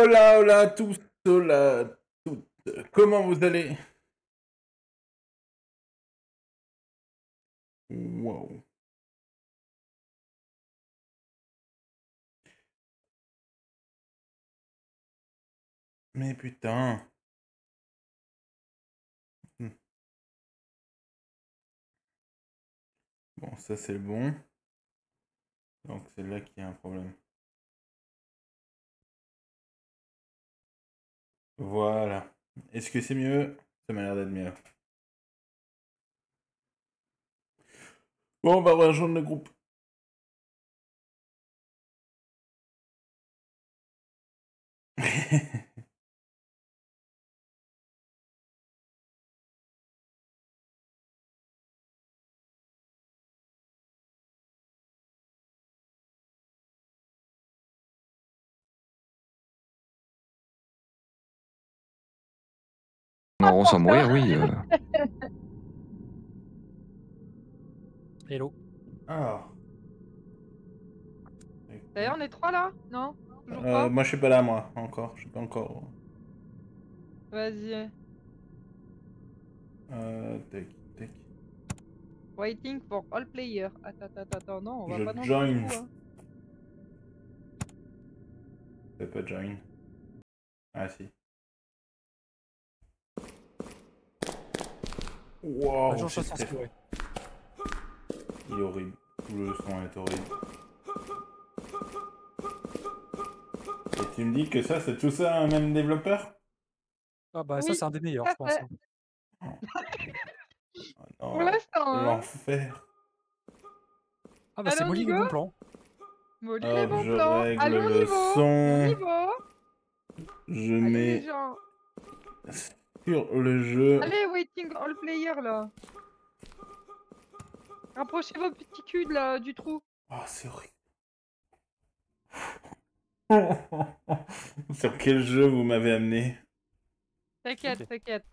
Hola, hola à tous, hola à toutes. Comment vous allez? Wow. Mais putain. Hmm. Bon, ça c'est le bon. Donc c'est là qu'il y a un problème. Voilà. Est-ce que c'est mieux? Ça m'a l'air d'être mieux. Bon, on va rejoindre le groupe. Non, sans mourir, oui. Hello. Ah. D'ailleurs, on est 3 là? Non? Toujours pas? Moi je suis pas là, moi, encore. Je suis pas encore. Vas-y. Tac, tac. Waiting for all players. Attends, non, on va Je pas dans le join. trou, hein. C'est pas join. Ah si. Wow, Agent c'est chasse en très ski, ouais. Il est horrible. Tout le son est horrible. Et tu me dis que ça, c'est tout ça un même développeur? Ah bah ça Oui, c'est un des meilleurs, tout à je pense. fait. Hein. Oh, Pour l'instant, hein. l'enfer. Ah bah Allez, c'est on Molly y les va? bons plans. Molly, les Hop, bons je plans. règle Allez, on le y va. son. On y va. Je Allez, mets les gens. sur le jeu. Allez, waiting all players là. Rapprochez vos petits culs de là, du trou. Oh, c'est horrible. Sur quel jeu vous m'avez amené? T'inquiète, Ok. t'inquiète.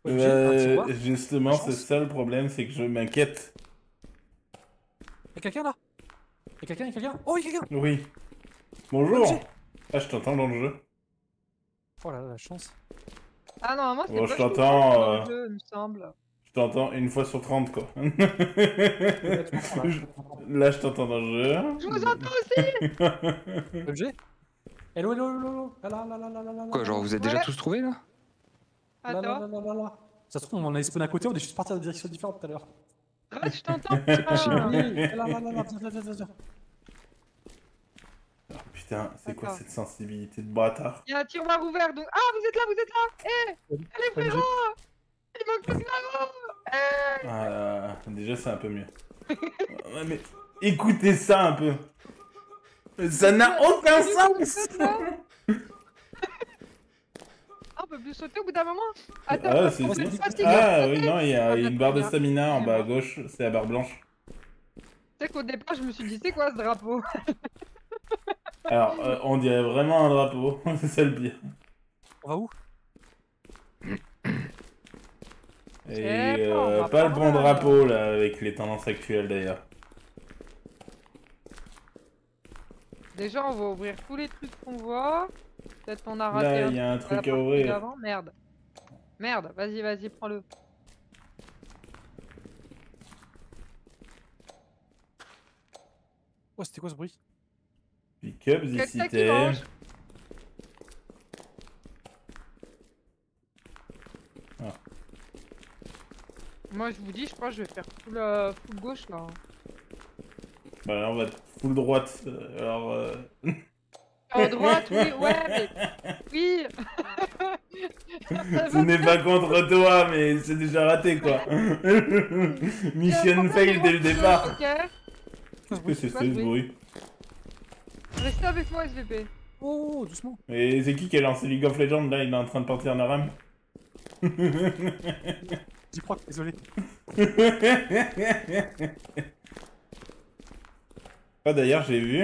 Objet, un tiroir. Justement, c'est chance. ça le problème, c'est que je m'inquiète. Y'a quelqu'un là? Y'a quelqu'un? Oh y'a quelqu'un! Oui. Bonjour. OMG. Ah, je t'entends dans le jeu. Oh là là, la chance. Ah non, moi c'est Bon, pas je je t'entends. dans le jeu, il me semble. Je t'entends une fois sur 30, quoi. Là, tu m'entends, là. Là, je t'entends dans le jeu. Je vous entends aussi. Objet? Hello, hello, hello, hello. Là. Quoi, genre vous êtes déjà Ouais. tous trouvés là? Attends. Là. Ça se trouve, on a spawn à côté, on est juste parti dans des directions différentes tout à l'heure. Reste, je t'entends. C'est possible. Ah. Oui, là, viens. Oh, putain, c'est quoi D'accord. cette sensibilité de bâtard? Il y a un tiroir ouvert, donc... Ah, vous êtes là. Allez, frérot. Il manque plus que là. Ah, déjà, c'est un peu mieux. Ouais, mais écoutez ça un peu. Ça n'a aucun sens. Ah, on peut plus sauter au bout d'un moment. Attends, Ah, faut c'est que je fasse Ah, les oui, non, il y a une barre de stamina en bas à Excusez-moi. gauche, c'est la barre blanche. Tu sais qu'au départ, je me suis dit, c'est quoi ce drapeau? Alors, on dirait vraiment un drapeau, c'est ça le pire. On va où? Et bon, on va pas le par bon là, drapeau là, avec les tendances actuelles d'ailleurs. Déjà, on va ouvrir tous les trucs qu'on voit. Peut-être qu'on a raté Là, il y a un truc truc à la partie ouvrir. d'avant. Merde, vas-y, prends-le. Oh, c'était quoi ce bruit? Pick up this Quelqu'un qui item. mange. Ah. Moi, je vous dis, je crois que je vais faire full gauche là. Bah là, on va full droite. Alors. Droite, oui, ouais, mais... Oui. Ce n'est pas contre toi, mais c'est déjà raté quoi. Mission fail dès le départ. Ok. Qu'est-ce que c'est ce bruit? Restez avec moi, SVP. Oh, doucement. Et c'est qui a lancé League of Legends là? Il est en train de partir en rame. J'y crois, désolé. Ah, d'ailleurs, j'ai vu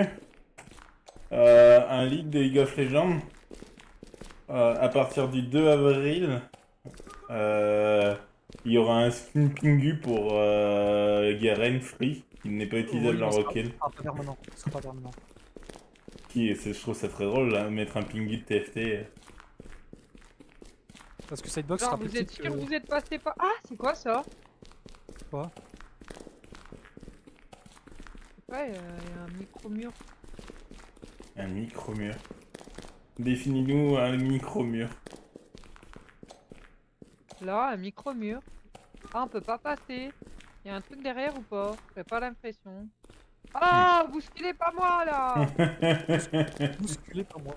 un leak de League of Legends à partir du 2 avril. Il y aura un skin Pingu pour Garen free. Il n'est pas utilisable en Rocket. Ce sera pas permanent. Je trouve ça très drôle, là, mettre un pingui de TFT. Parce que Sidebox Genre, sera plus vous êtes petite sûr que... que vous êtes passé par... Ah, c'est quoi ça? Quoi? Ouais, y a un micro-mur. Un micro-mur. Définis-nous un micro-mur. Là, un micro-mur. Ah, on peut pas passer. Y a un truc derrière ou pas? J'ai pas l'impression. Ah, bousculez pas moi là! Bousculé par moi.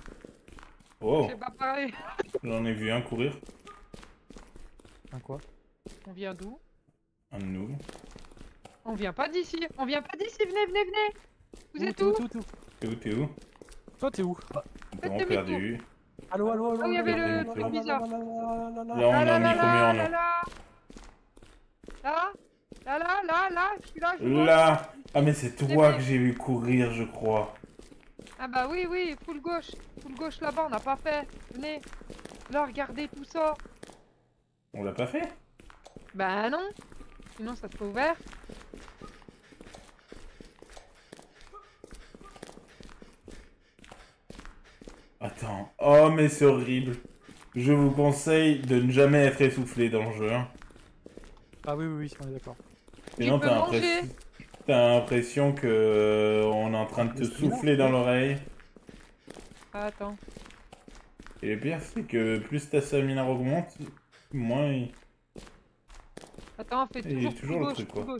Oh, J'ai pas parlé. j'en ai vu un courir. Un quoi? On vient d'où? Un de nous. On vient pas d'ici. On vient pas d'ici. Venez, venez, venez. Vous êtes où? T'es où? Toi, t'es où? Vraiment demi-tour. perdu. Allô, allô, allô? Oh, il y avait le Là, truc bizarre. Là, on Là, est là, au là, micro-mur, là, non. là, je suis là, je vois. Là! Ah, mais c'est toi que j'ai vu courir, je crois. Ah bah oui, oui, full gauche là-bas, on n'a pas fait. Venez. Là, regardez tout ça. On l'a pas fait? Bah non. Sinon, ça serait ouvert. Attends. Oh, mais c'est horrible. Je vous conseille de ne jamais être essoufflé dans le jeu. Hein. Ah oui, oui, oui, on est d'accord. Sinon, peux manger. t'as l'impression que on est en train de te souffler dans l'oreille. Ah, attends. Et le pire, c'est que plus ta stamina augmente, moins il... Attends, on fait Il y a toujours, toujours full le gauche, truc, full quoi.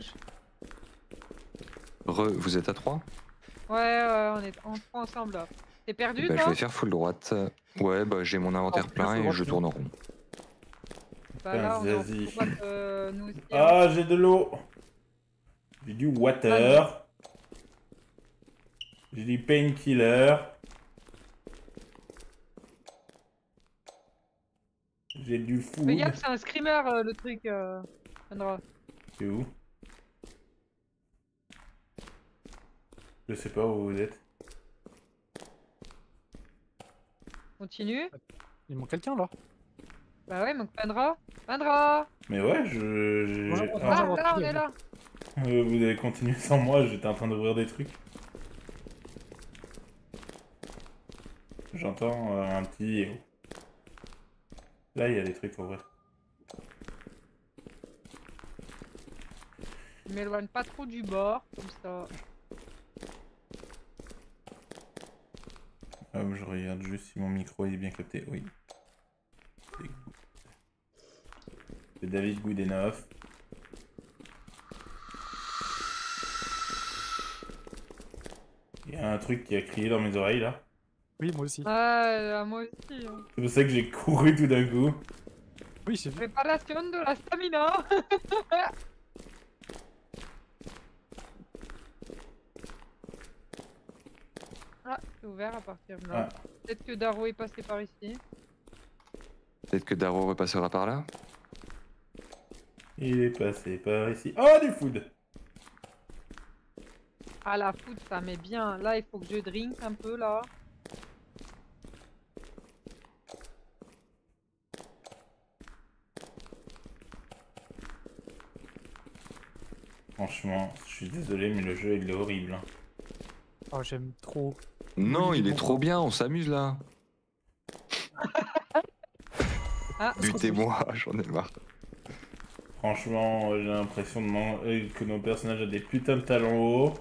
gauche. Vous êtes à 3? Ouais, on est en trois ensemble là. T'es perdu, Bah, je toi? vais faire full droite. Ouais, bah j'ai mon inventaire Ah, plein full et droite, je tourne en rond. Bah là, on est en Vas-y. full droite, nous aussi. hein. Ah, j'ai de l'eau. J'ai du water. J'ai du painkiller. J'ai du food. Fais gaffe, c'est un screamer le truc, Sandra. C'est où? Je sais pas où vous êtes. Continue. Il manque quelqu'un là. Bah ouais, donc Pandra. Pandra! Mais ouais, Bonjour, Ah, Ah, bonjour. là, on est là. vous avez continué sans moi, j'étais en train d'ouvrir des trucs. J'entends un petit... Là, il y a des trucs à ouvrir. Je m'éloigne pas trop du bord, comme ça. Je regarde juste si mon micro est bien capté. Oui. C'est David Goudenoff. Il y a un truc qui a crié dans mes oreilles là. Oui, moi aussi. Ah, moi aussi. Hein. C'est pour ça que j'ai couru tout d'un coup. Oui, j'ai vu. Préparation de la stamina. Ah, c'est ouvert à partir de là. Ah. Peut-être que Daro est passé par ici. Peut-être que Daro repassera par là. Il est passé par ici. Oh, du food! Ah, la foot, ça met bien. Là, il faut que je drink un peu, là. Franchement, je suis désolé, mais le jeu il est horrible. Hein. Oh, j'aime trop. Non, Oui, il est bon. trop bien, on s'amuse là. Ah, Butez-moi, j'en ai marre. Franchement, j'ai l'impression que nos personnages ont des putains de talons hauts.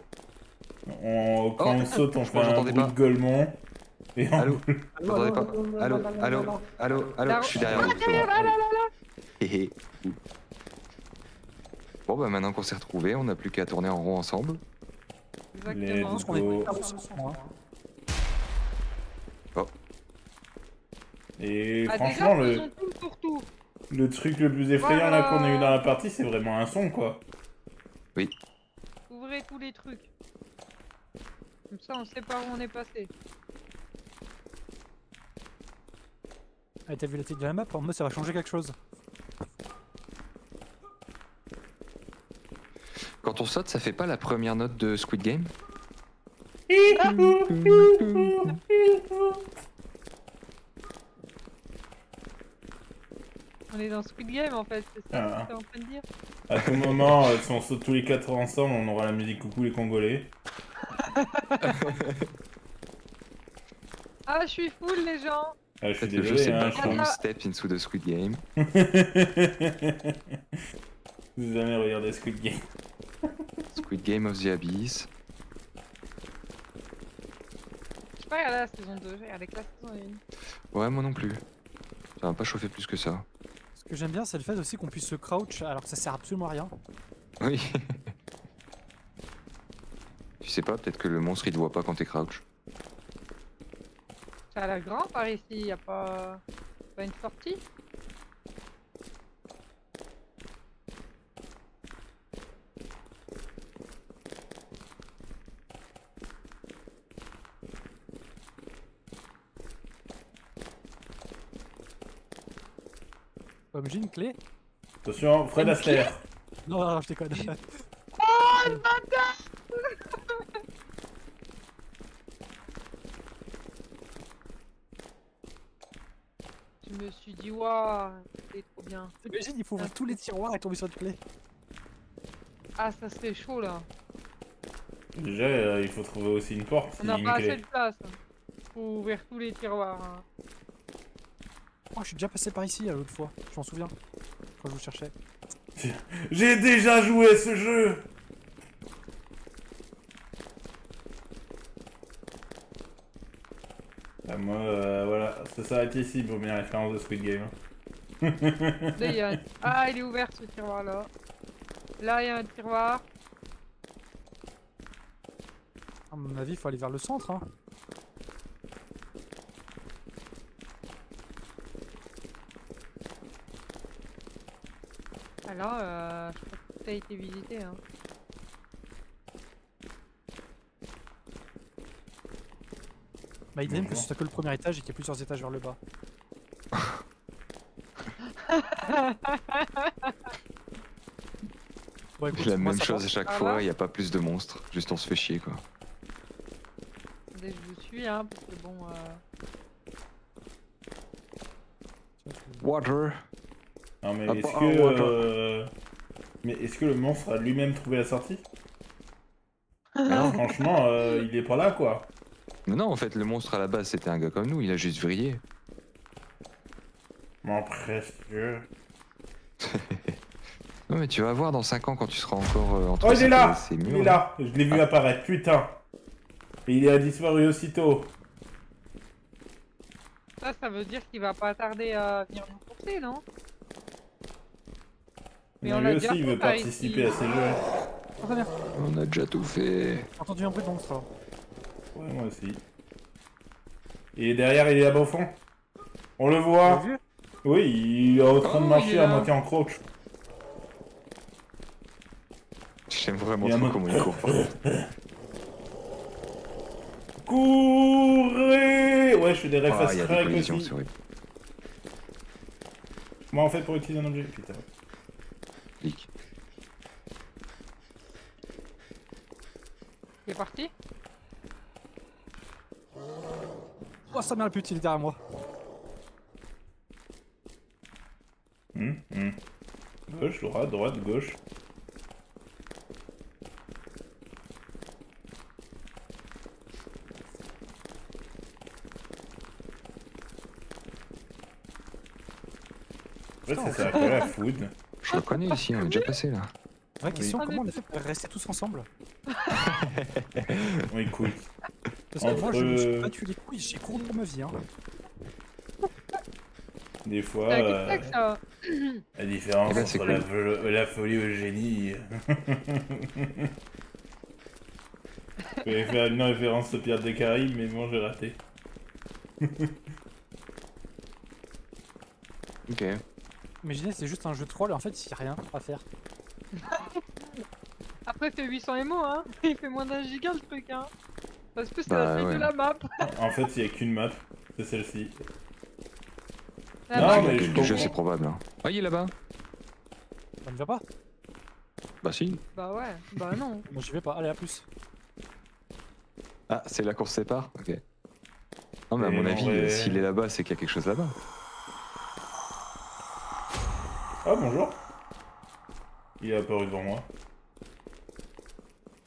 Quand on saute, on fait un j'entendais bruit pas. de gueulement. Et on... Allô? J'entendais pas. Allô, Daro. je suis derrière Ah, vous. derrière, là, là, là, là. Hé hé. Bon bah maintenant qu'on s'est retrouvés, on n'a plus qu'à tourner en rond ensemble. Exactement. Let's On est go. pas sur son, hein. Et Ah, franchement, déjà, faisons tout pour tout. le truc le plus effrayant là qu'on a eu dans Voilà. la partie, c'est vraiment un son quoi. Ouvrez tous les trucs. Comme ça, on sait par où on est passé. Ah, t'as vu la taille de la map? En moi, ça va changer quelque chose. Quand on saute, ça fait pas la première note de Squid Game? On est dans Squid Game en fait, c'est ça Ah. que t'es en train de dire? À tout moment, si on saute tous les 4 ensemble, on aura la musique coucou les Congolais. Ah, je suis full, les gens. Ah, je suis Peut-être le jeu désolé, c'est hein, Back je Home Ah. Step into the Squid Game. Vous avez jamais regardé Squid Game. Squid Game of the Abyss. J'ai pas regardé la saison 2, j'ai regardé que la saison 1. Ouais, moi non plus. Ça m'a pas chauffé plus que ça. Ce que j'aime bien, c'est le fait aussi qu'on puisse se crouch alors que ça sert absolument à rien. Oui. Tu sais pas, peut-être que le monstre il te voit pas quand t'es crouch. Ça a l'air grand par ici, y a pas une sortie? Comme j'ai une clé. Attention, Fred Une Astaire. Non, non, je déconne. Oh, le bâtard! Je me suis dit, waouh, c'est trop bien. T'imagines, il faut ouvrir tous les tiroirs et tomber sur une clé. Ah, ça serait chaud là. Déjà, il faut trouver aussi une porte. On n'a une pas clé. assez de place. Faut ouvrir tous les tiroirs. Hein. Oh, je suis déjà passé par ici l'autre fois, je m'en souviens. Quand je vous cherchais. J'ai déjà joué à ce jeu. Ah, moi, voilà, ça s'arrête ici pour bien référence de Squid Game. Là, il y a un- Ah, il est ouvert ce tiroir là. Là, il y a un tiroir. À mon avis, il faut aller vers le centre. Hein. Alors, je crois que ça a été visité. Hein. Bah, idem que Bonjour. ce soit que le premier étage et qu'il y ait plusieurs étages vers le bas. Bon, écoute, La moi, même ça chose va. à chaque Ah fois, ouais y a pas plus de monstres. Juste on se fait chier quoi. Attendez, je vous suis, hein, parce que bon. Water. Non, mais Ah, est-ce ah, que. ouais, Mais est-ce que le monstre a lui-même trouvé la sortie? Non. Franchement, il est pas là, quoi. Mais non, en fait, le monstre à la base c'était un gars comme nous, il a juste vrillé. Mon précieux. Non, mais tu vas voir dans 5 ans quand tu seras encore entre Oh, il est là! ces Il murs, est là! Je l'ai vu Ah. apparaître, putain! Et il a disparu aussitôt. Ça veut dire qu'il va pas tarder à venir nous courser, non? Mais Mais on lui a aussi, déjà il veut fait par participer ici. à ces jeux. Ah, très bien. On a déjà tout fait. J'ai entendu un bruit de monstre alors. Ouais, moi aussi. Et derrière, il est là-bas au fond. On le Vous voit. l'avez vu? Oui, il est en train de Oh, marcher il est à là. moitié en croche. J'aime vraiment Il y a trop un comment il court. par contre. Courez! Ouais, je fais des Ah, refs il y a des strike collisions, aussi. c'est horrible. Moi, en fait, pour utiliser un objet, putain. Clic. Il est parti? Oh, sa mère la pute, il est derrière moi. Gauche, droite, droite, gauche. Ouais, ça sert à quoi la food? Je le connais ici, on est déjà passé là. Vraie question, Oui. comment on a fait pour rester tous ensemble? Oui, cool. Parce que moi, je me Entre- suis battu les couilles, j'ai couru pour ma vie. Hein. Des fois, C'est un tic-tac, ça. la différence Eh ben, c'est entre la folie et le génie. J'avais fait une référence au Pirates des Caraïbes, mais bon, j'ai raté. Ok. Imaginez, c'est juste un jeu de troll et en fait, il n'y a rien à faire. Après, c'est 800 MO, hein. Il fait moins d'un giga le truc, hein. Parce que c'est Bah, la taille ouais. de la map. En fait, il n'y a qu'une map, c'est celle-ci. La Non, map, mais Le je du jeu, comprends. c'est probable. Hein. Ah, il est là-bas. Ça ne va pas? Bah, si. Bah ouais, bah non. Moi, j'y vais pas. Allez, à plus. Ah, c'est là qu'on se sépare. Ok. Non, mais à Et mon en avis, vrai- s'il est là-bas, c'est qu'il y a quelque chose là-bas. Ah, bonjour. Il est apparu devant moi.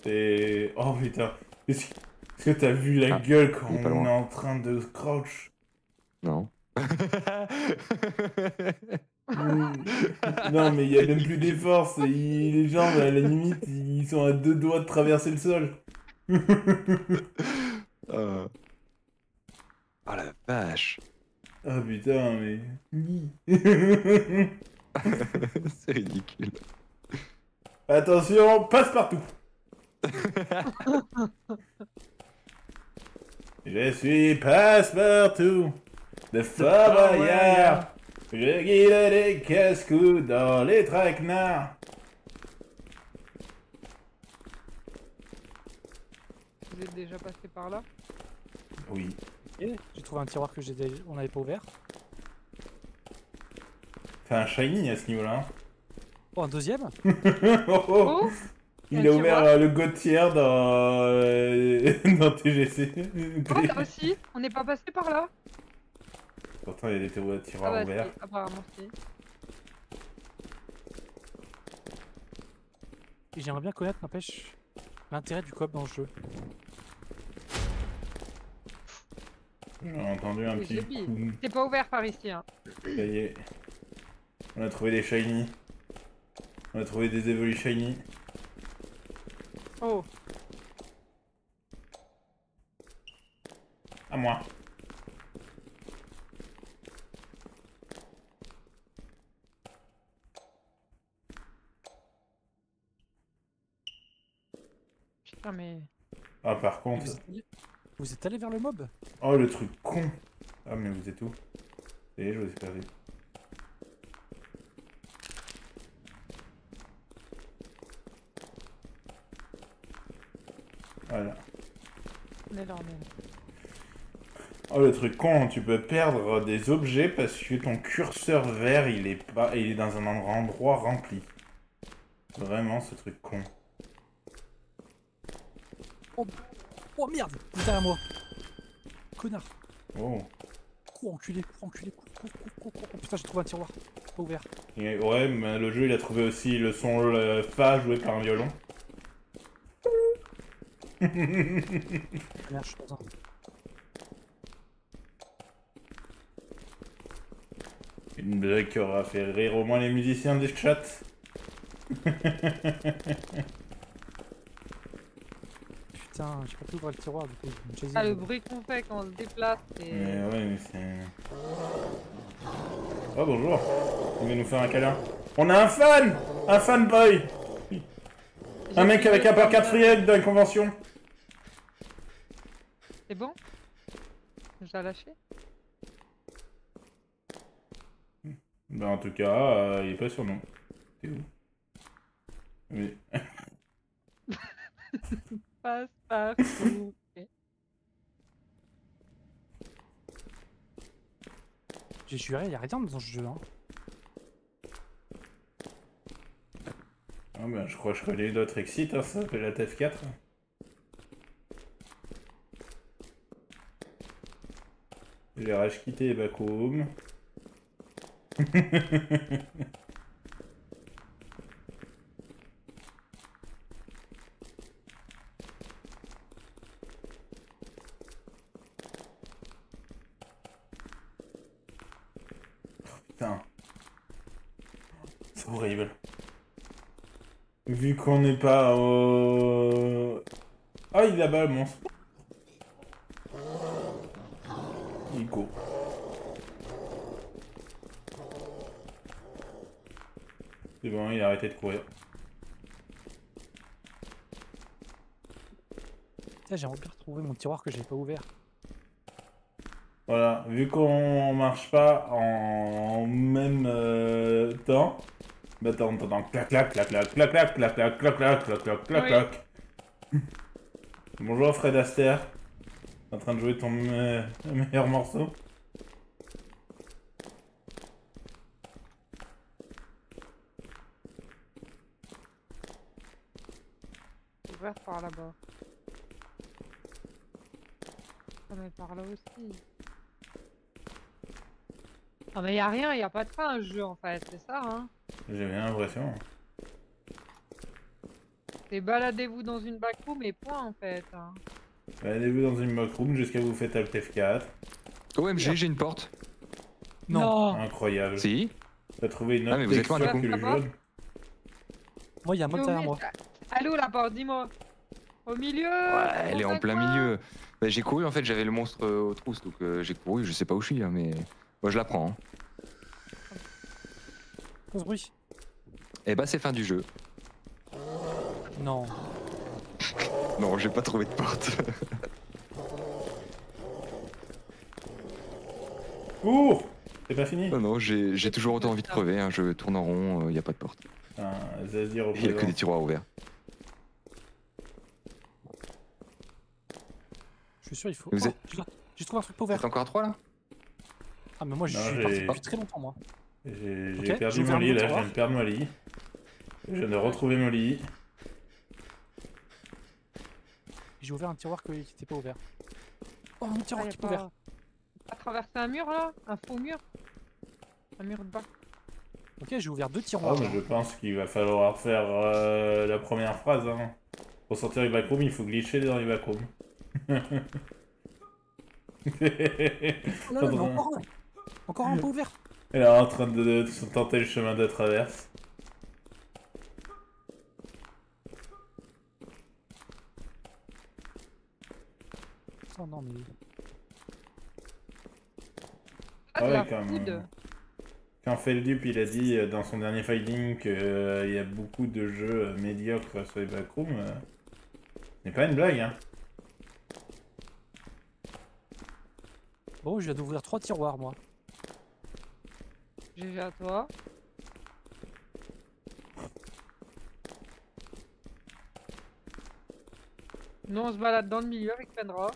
Et... Oh putain. Est-ce Est-ce que t'as vu la Ah, gueule quand il est pas on loin. est en train de crouch? Non. Non, mais il y a même plus d'efforts. Les jambes, à la limite, ils sont à 2 doigts de traverser le sol. Oh la vache. Ah putain, mais... C'est ridicule. Attention, passe partout. Je suis passe-partout de Fort Boyard. Je guide les casse-coups dans les traquenards. Vous êtes déjà passé par là? Oui. Et j'ai trouvé un tiroir que on n'avait pas ouvert. C'est un shiny à ce niveau-là. Hein. Oh, un deuxième. Oh, oh. Oh, Il un a ouvert tiroir. le Gauthier dans TGC. Oh, là aussi, on n'est pas passé par là. Pourtant, il y a des Ah tiroirs bah ouverts. si, apparemment si. Et j'aimerais bien connaître, n'empêche, l'intérêt du coop dans le jeu. J'ai entendu un Oui, petit j'ai dit. coup. C'est pas ouvert par ici, hein. Ça y est. On a trouvé des shiny. On a trouvé des évolués shiny. Oh, À moi. putain, mais... Ah, par Et contre. vous êtes allé vers le mob? Oh, le truc con. Ah, mais vous êtes où? Ça y est, je vous ai perdu. Voilà. On est là, on est là. Oh, le truc con, tu peux perdre des objets parce que ton curseur vert, il est dans un endroit rempli. Vraiment, ce truc con. Oh merde! Il est derrière moi! Connard! Oh. Cours, enculé, cours, enculé, cours. Oh, putain, j'ai trouvé un tiroir. Pas ouvert. Et ouais, mais le jeu, il a trouvé aussi le son fa joué par un violon. Merde, je suis dans un. Une blague qui aura fait rire au moins les musiciens du chat. Putain, j'ai pas pu ouvrir le tiroir du coup. J'ai Ah, le bruit qu'on fait quand on se déplace, Mais c'est... ouais, mais c'est... Oh, bonjour. Il va nous faire un câlin. On a un fan! Un fanboy! Un mec avec un parc friel dans une convention. C'est bon? J'ai lâché? Bah, en tout cas, il est pas sur nous. T'es où? Oui. Passe partout. Ok. J'ai juré, y'a rien dans ce jeu. Hein. Ah bah, je crois que je connais d'autres exits, hein, ça s'appelle la TF4. J'ai rage quitté les backrooms. Putain. C'est horrible. Vu qu'on n'est pas au... Ah, il est là-bas, le monstre. Il court. C'est bon, il a arrêté de courir. Putain, j'aimerais bien retrouver mon tiroir que j'avais pas ouvert. Voilà, vu qu'on marche pas en même temps, bah t'entends clac clac clac clac clac clac clac clac clac clac clac clac clac clac. Bonjour Fred Astaire, en train de jouer ton meilleur morceau. Ouvert par là-bas. Ah, mais par là aussi. Ah, mais y'a rien, y'a pas de fin à ce jeu en fait, c'est ça, hein. J'ai bien l'impression. C'est baladez-vous dans une backroom et point en fait. Hein. Allez-vous dans une backroom jusqu'à vous faites Alt F4. OMG, j'ai une porte. Non. Incroyable. Si. T'as trouvé une Ah, autre mais vous êtes loin, texture du que coup. le jaune. Moi, il y a un mode derrière moi. Allô la porte, dis-moi. Au milieu. Ouais, elle est dans en un plein coin. milieu. Bah, j'ai couru, en fait, j'avais le monstre aux trousses, donc j'ai couru, je sais pas où je suis, hein, mais moi je la prends. Hein. Quoi ce bruit? Et bah, c'est fin du jeu. Non. Non, j'ai pas trouvé de porte. Cours. C'est pas fini. non, non, j'ai toujours autant envie de crever, hein, je tourne en rond, y a pas de porte. Putain, Zazie Il y a que représente. des tiroirs ouverts. Je suis sûr, il faut. Vous Oh, êtes- j'ai trouvé un truc pas Vous ouvert. êtes encore à 3 là? Ah, mais moi, je Non, suis j'ai- parti depuis très longtemps, moi. J'ai Ok, perdu j'ai ouvert mon lit le là, je tiroir. viens de perdre mon lit. Je viens de retrouver mon lit. J'ai ouvert un tiroir qui était pas ouvert. Oh, un Ah, tiroir y a qui est pas ouvert. pas traverser un mur là? Un faux mur? Un mur de bac. Ok, j'ai ouvert 2 Oh, tiroirs. mais je pense qu'il va falloir faire la première phrase. Hein. Pour sortir les backrooms, il faut glitcher dans les backrooms. Oh là là, mais encore un. Encore un pas ouvert. Elle est en train de se tenter le chemin de traverse. Oh non, mais. Ah, de Ouais, la quand food. même. Quand Feldup il a dit dans son dernier fighting qu'il y a beaucoup de jeux médiocres sur les backrooms, ce n'est pas une blague. Hein. Bon, je viens d'ouvrir 3 tiroirs, moi. GG à toi. Nous on se balade dans le milieu avec Pendra.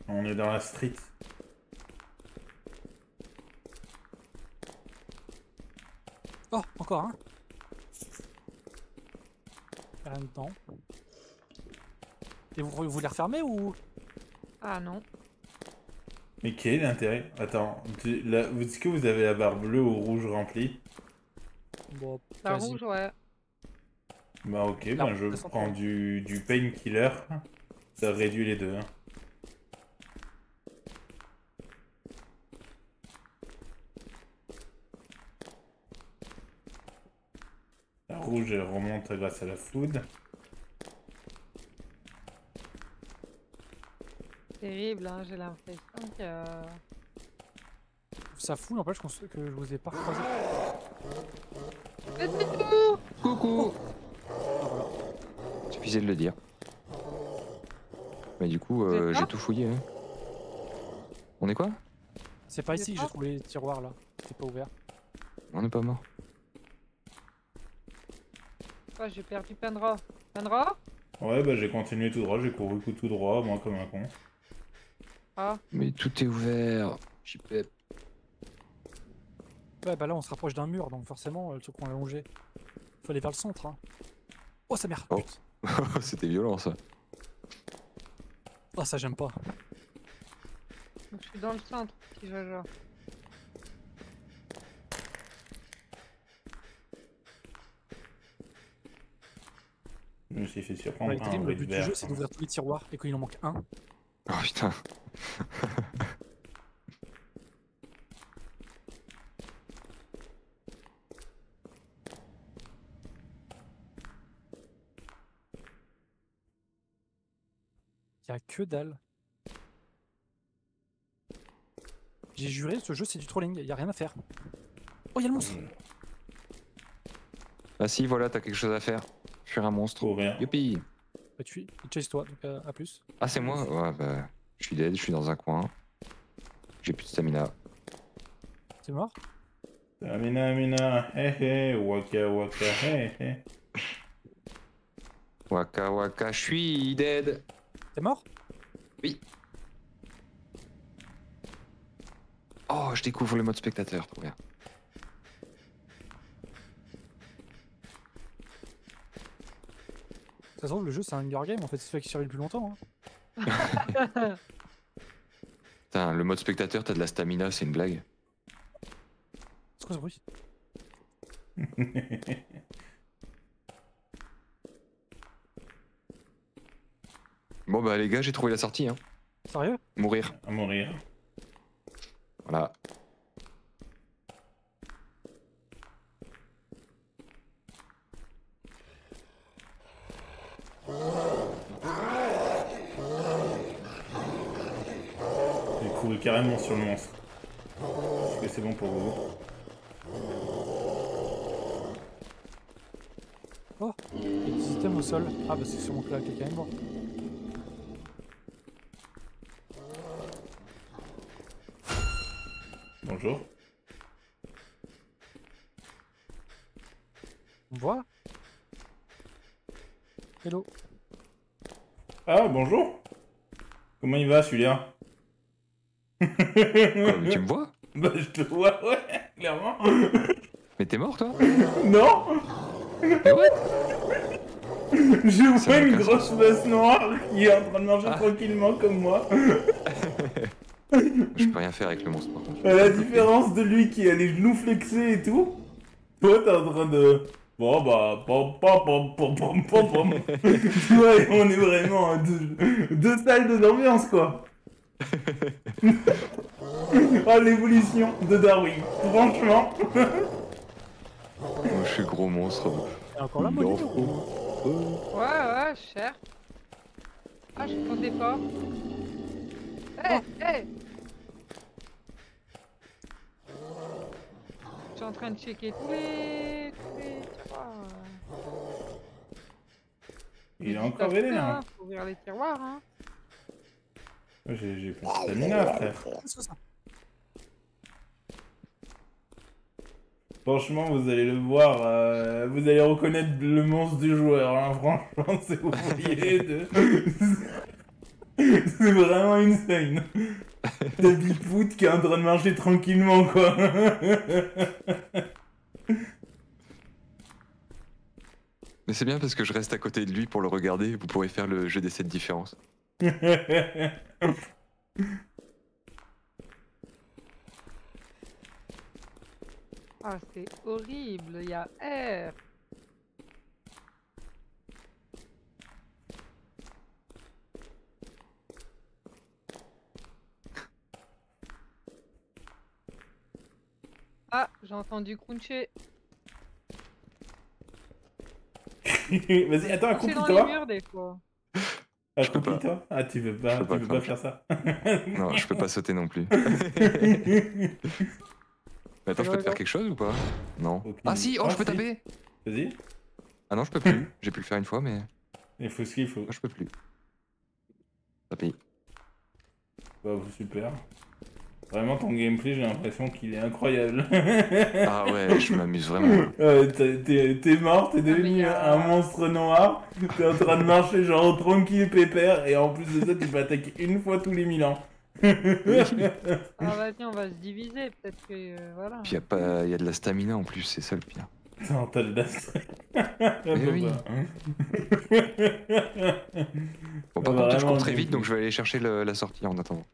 On est dans la street. Oh, encore un. Rien dedans. Et vous voulez refermer ou. Ah non. Mais quel est l'intérêt? Attends, est-ce que vous avez la barre bleue ou rouge remplie? Bon, La quasi. rouge, ouais. Bah ok, La ben je rouge, ça prends s'entend. du painkiller. Ça réduit les deux. Hein. La rouge elle remonte grâce à la food. Terrible, hein, j'ai l'impression que. Ça fout, n'empêche que je vous ai pas croisé. C'est tout. Coucou. Suffisait de le dire. Mais du coup, Vous êtes j'ai là tout fouillé. Hein. On est quoi? C'est pas Vous ici êtes que j'ai pas trouvé les tiroirs là. C'était pas ouvert. On n'est pas mort. Ah, j'ai perdu Pendra. Pendra? Ouais, bah j'ai continué tout droit, j'ai couru tout droit, moi comme un con. Ah, Mais tout est ouvert. Chipette. Ouais, bah là on se rapproche d'un mur, donc forcément, le truc qu'on a allongé. Faut aller vers le centre. Hein. Oh, ça merde. Oh. Putain. C'était violent ça. Oh, ça j'aime pas. donc je suis dans le centre, petit Jaja. Je me suis fait surprendre Ouais, par un terrible, le bruit de but du verre. jeu c'est d'ouvrir tous les tiroirs et qu'il en manque un. Oh putain. Y a que dalle. J'ai juré, ce jeu c'est du trolling, y a rien à faire. Oh, y a le monstre. Ah si, voilà, t'as quelque chose à faire. Fuir un monstre. Courir. Youpi. Bah, tu chase toi, donc à plus. Ah, c'est moi? Ouais, bah. Je suis dead, je suis dans un coin. J'ai plus de stamina. T'es mort? Amina, Amina, hé hé, waka waka, hé hé. Waka waka, je suis dead. T'es mort? Oui. Oh, je découvre le mode spectateur, trop bien. Ça se trouve, le jeu c'est un Hunger Game en fait, c'est celui qui survit le plus longtemps. Hein. Putain, le mode spectateur, t'as de la stamina, c'est une blague. C'est quoi ce bruit? Bon bah les gars, j'ai trouvé la sortie, hein. Sérieux? Mourir. À mourir. Voilà. J'ai couru carrément sur le monstre. Est-ce que c'est bon pour vous? Oh, il y a des items au sol. Ah bah c'est sûrement que là quelqu'un est mort. Bonjour. On voit? Hello. Ah, bonjour. Comment il va celui-là? Quoi, mais tu me vois? Bah, je te vois, ouais, clairement. Mais t'es mort toi? Non. Mais what? Je Ça vois n'a une aucun grosse masse noire qui est en train de manger Ah. tranquillement comme moi. Je peux rien faire avec le monstre par contre. À la différence de lui qui a les genoux flexés et tout, toi t'es en train de... Bon bah... Pom, pom, pom, pom, pom, pom, pom. Tu vois, on est vraiment à deux salles d'ambiance quoi. Ah, l'évolution de Darwin, franchement. Moi, je suis gros monstre. Et encore là, moi, du coup. Ouais, cher. Ah, je comptais pas. Hé, hé. Je suis en train de checker tous les tiroirs. Il est encore vénère. Hein. Faut ouvrir les tiroirs, hein. J'ai pas de stamina, frère. Qu'est-ce que c'est ça? Franchement, vous allez le voir, vous allez reconnaître le monstre du joueur, hein. Franchement, c'est oublié de... C'est vraiment insane. T'as Bigfoot qui est en train de marcher tranquillement, quoi. Mais c'est bien parce que je reste à côté de lui pour le regarder et vous pourrez faire le jeu des 7 différences. Ah, c'est horrible, il y a R. Ah, j'ai entendu cruncher. Vas-y, attends, Cruncher dans les accroupis-toi. murs des fois. Je peux pas. Accroupis-toi. Ah, tu veux pas, Je peux pas, tu veux pas faire ça. Non, je peux pas sauter non plus. Mais attends, je peux te faire quelque chose ou pas? Non. Aucune- Ah si, oh, Ah, je peux si. taper! Vas-y, Ah non, je peux plus. J'ai pu le faire une fois, mais il faut ce qu'il faut. moi je peux plus. Taper. Bah, super. Vraiment, ton gameplay, j'ai l'impression qu'il est incroyable. Ah ouais, je m'amuse vraiment. T'es mort, t'es mais devenu y a- un monstre noir, t'es en train de marcher genre tranquille pépère, et en plus de ça, tu peux attaquer une fois tous les 1000 ans. Ah, vas-y, on va se diviser, peut-être que. Voilà. Puis y a de la stamina en plus, c'est ça le pire. Non, t'as de la stress. Mais oui. Bon, par contre, je cours très vite, donc je vais aller chercher la sortie en attendant.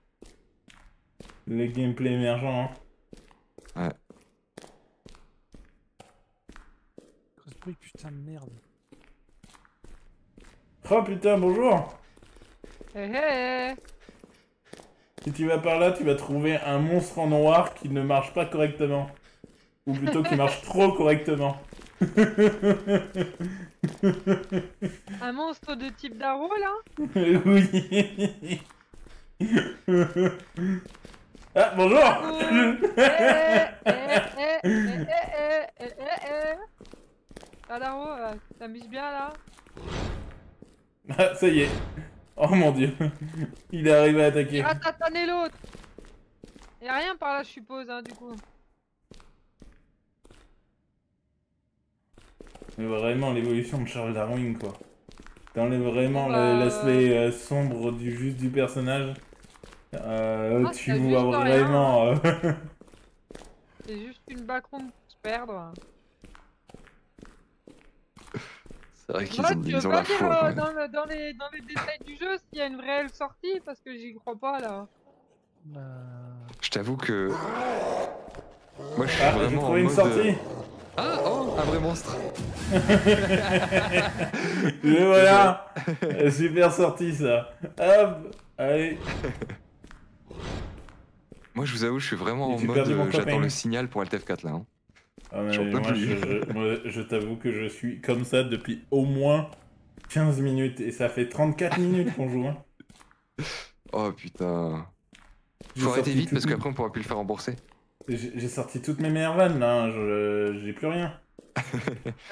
Le gameplay émergent, hein. Ouais. Grosse bruit, putain de merde. Oh putain, bonjour. Hé hé. Si tu vas par là, tu vas trouver un monstre en noir qui ne marche pas correctement. Ou plutôt qui marche trop correctement. Un monstre de type Darrow là? Oui. Ah, bonjour. Ah, Darrow, tu t'amuses bien là? Ah, ça y est. Oh mon dieu. Il est arrivé à attaquer. Il va tataner l'autre! Y'a rien par là, je suppose, hein, du coup. Mais vraiment l'évolution de Charles Darwin, quoi. T'enlèves vraiment Bah, l'aspect sombre du personnage. Ah, Tu c'est vois juste rien, vraiment... C'est juste une backroom pour se perdre. C'est vrai qu'ils Ouais, ont, tu ils veux ont pas la dire foi. quand même. dans les détails du jeu s'il y a une réelle sortie? Parce que j'y crois pas là. Je t'avoue que. Moi je suis Ah, j'ai vraiment trouvé en une mode. sortie. Ah, oh, un vrai monstre. Et voilà. Super sorti ça. Hop. Allez. Moi, je vous avoue, je suis vraiment Et en tu mode perdu mon j'attends copain. le signal pour Alt F4 là. Hein. Ah, J'en mais peux moi, plus. je t'avoue que je suis comme ça depuis au moins 15 minutes. Et ça fait 34 minutes qu'on joue. Hein. Oh putain. J'ai Faut arrêter sorti vite parce qu'après on pourra plus le faire rembourser. J'ai sorti toutes mes meilleures vannes là. Hein. J'ai plus rien.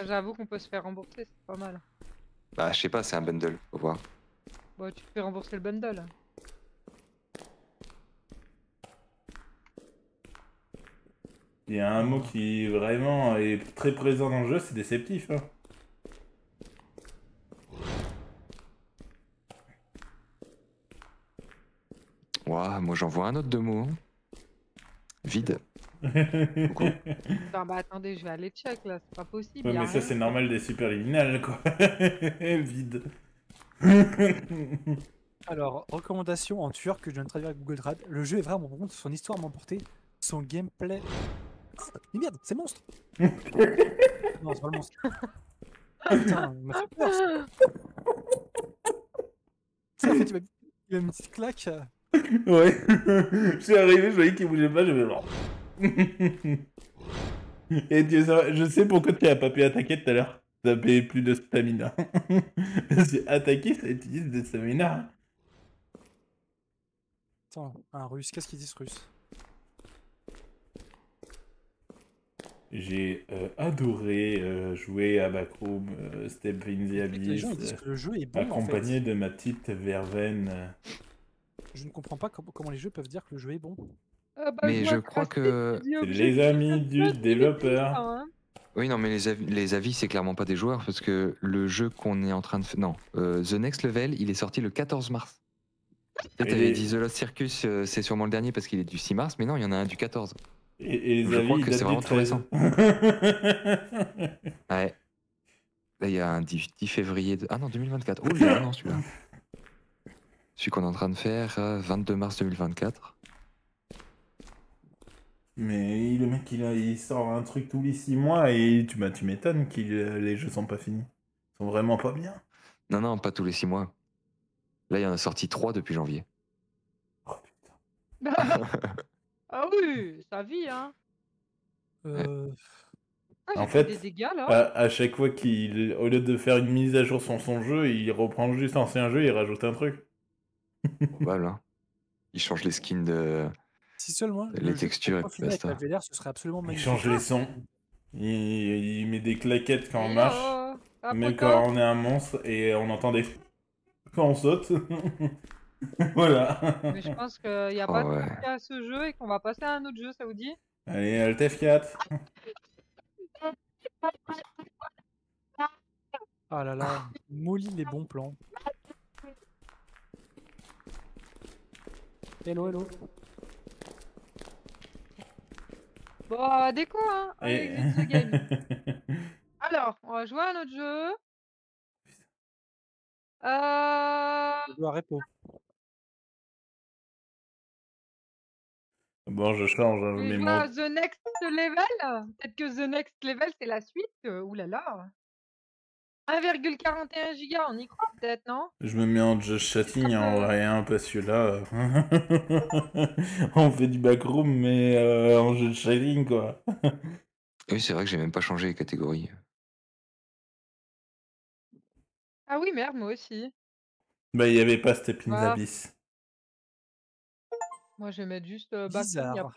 J'avoue qu'on peut se faire rembourser, c'est pas mal. Bah, je sais pas, c'est un bundle, faut voir. Bon, tu te fais rembourser le bundle. Il y a un mot qui vraiment est très présent dans le jeu, c'est déceptif. Hein. Ouah, moi j'en vois un autre de mots. Hein. Vide. Non, bah attendez, je vais aller check là, c'est pas possible. Ouais, y a mais ça rien, c'est quoi. normal des superliminales quoi. Vide. Alors, recommandation en tueur que je viens de traduire avec Google Trad. Le jeu est vraiment bon, son histoire m'a emporté, son gameplay. Mais merde, c'est le monstre. Non, c'est pas le monstre. Putain, il m'a fait peur. Ça. Ça, en fait, il m'a mis une petite claque. Ouais. Je suis arrivé, je voyais qu'il bougeait pas, je vais genre. Et je sais pourquoi tu as pas pu attaquer tout à l'heure. T'avais plus de stamina. Parce que attaquer, ça utilise de stamina. Attends, un russe, qu'est-ce qu'ils disent russe? J'ai adoré jouer à Backroom, Step in the Les Abyss, gens ils disent que le jeu est bon accompagné en fait. de ma petite verveine. Je ne comprends pas comment les jeux peuvent dire que le jeu est bon. Bah, Mais vois je crois classique, que- tu dis C'est objet les de amis du justification, développeur. hein. Oui, non, mais les avis, c'est clairement pas des joueurs parce que le jeu qu'on est en train de faire. Non, The Next Level, il est sorti le 14 mars. Peut-être Et t'avais les- dit The Lost Circus, c'est sûrement le dernier parce qu'il est du 6 mars, mais non, il y en a un du 14. Et les Je avis, crois ils que datent c'est du vraiment tout 13. récent. Ouais. Là, il y a un 10 février. Ah non, 2024. Oh, il y a un an celui-là. Celui qu'on est en train de faire, 22 mars 2024. Mais le mec, il sort un truc tous les 6 mois et tu m'étonnes que les jeux sont pas finis. Ils sont vraiment pas bien. Non, non, pas tous les 6 mois. Là, il y en a sorti 3 depuis janvier. Oh putain. Ah oui, ça vit, hein. Ah, En j'ai fait des fait, dégâts là. à chaque fois qu'il, au lieu de faire une mise à jour sur son jeu, il reprend juste l'ancien jeu et il rajoute un truc. Probable, hein. Il change les skins de. Si seulement Les le jeu textures et pouvait finir avec basta. la VLR, ce serait absolument Il magnifique. change les sons. Il met des claquettes quand on Yo, marche, même Papotin. quand on est un monstre et on entend des quand on saute. Voilà. Mais je pense qu'il n'y a Oh, pas de ouais. truc à ce jeu et qu'on va passer à un autre jeu, ça vous dit? Allez, Alt F4. Ah là là, Molly les bons plans. Hello, hello. Bon, déco, hein. Allez, Et... exit the game. Alors, on va jouer à un autre jeu. Je joue à Repo. Bon, je change, hein, Je mais vais jouer mon... à The Next Level. Peut-être que The Next Level, c'est la suite. Oulala. 1,41 giga, on y croit peut-être, non? je me mets en just chatting en rien parce que là, on fait du backroom, mais en just chatting quoi. Oui, c'est vrai que j'ai même pas changé les catégories. Ah oui, merde, moi aussi. Bah, il y avait pas Step in the Ah. Abyss. Moi, je vais mettre juste Backroom, Bizarre. y a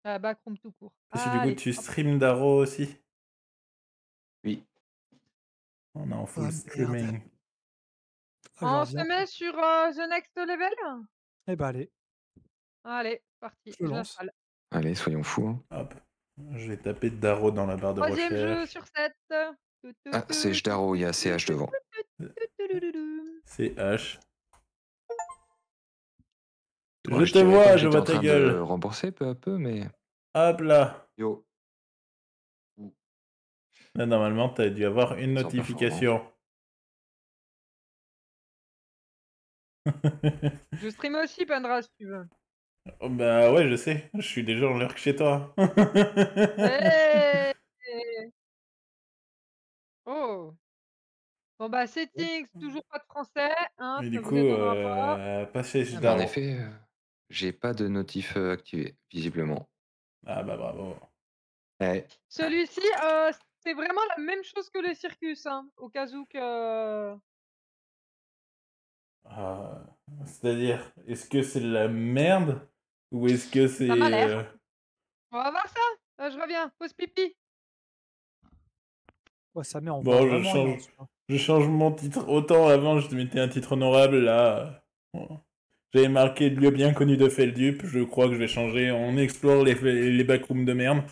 pas. Backroom tout court. Parce que du coup, Allez, tu hop. stream Daro aussi. Oui. On est en full Ah, streaming. merde. On Alors, se viens. met sur The Next Level? Eh ben allez, Allez, parti. je lance. l'installe. Allez, soyons fous. Hein. Hop. Je vais taper Daro dans la barre de Troisième jeu recherche. sur 7. Ah, c'est Jdaro, il y a CH devant. C'est H. Ouais, Je te dirais pas vois, que je j'étais vois en ta train de gueule. rembourser peu à peu, mais. Hop là. Yo. Là, normalement, t'as dû avoir une Sans notification. Je stream aussi, Pandra, si tu veux. Oh, bah ouais, je sais. Je suis déjà en l'heure que chez toi. Hey Oh! Bon bah settings, toujours pas de français, hein, Et ça du vous coup, étonnera pas. passer Ah En bah, Jdaro. effet, j'ai pas de notif activé, visiblement. Ah bah bravo. Ouais. celui-ci, c'est vraiment la même chose que le circus, hein, au cas où que Ah, c'est-à-dire, est-ce que c'est de la merde ou est-ce que ça m'a c'est... l'air. On va voir ça. Je reviens, pause pipi. Ouais, ça met, on voit Bon, vraiment rien dessus, hein. je change mon titre. Autant avant, je mettais un titre honorable, là... bon. J'avais marqué lieu bien connu de Feldup, je crois que je vais changer. On explore les backrooms de merde.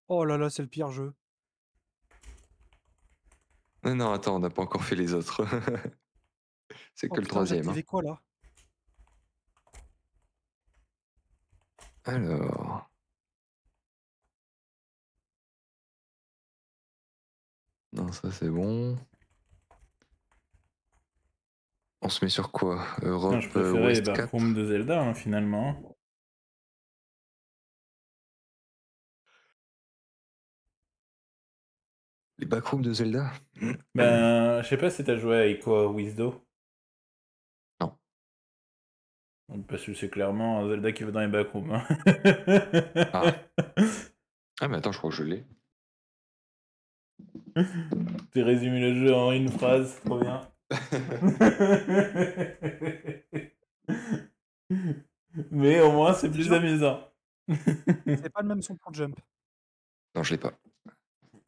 Oh là là, c'est le pire jeu. Non, non, attends, on n'a pas encore fait les autres. C'est Oh que le putain, j'ai troisième. Hein. activé quoi là? Alors. Non, ça c'est bon. On se met sur quoi? Non, je Europe préférais les Ouest 4. backrooms de Zelda, hein, finalement. Les backrooms de Zelda? Ben, je sais pas si t'as joué à Ico Wisdo. Non. Parce que c'est clairement un Zelda qui va dans les backrooms. Hein. Ah. Ah, mais attends, je crois que je l'ai. T'as résumé le jeu en une phrase, trop bien. Mais au moins, c'est plus Déjà, amusant. c'est pas le même son pour jump. Non, je l'ai pas.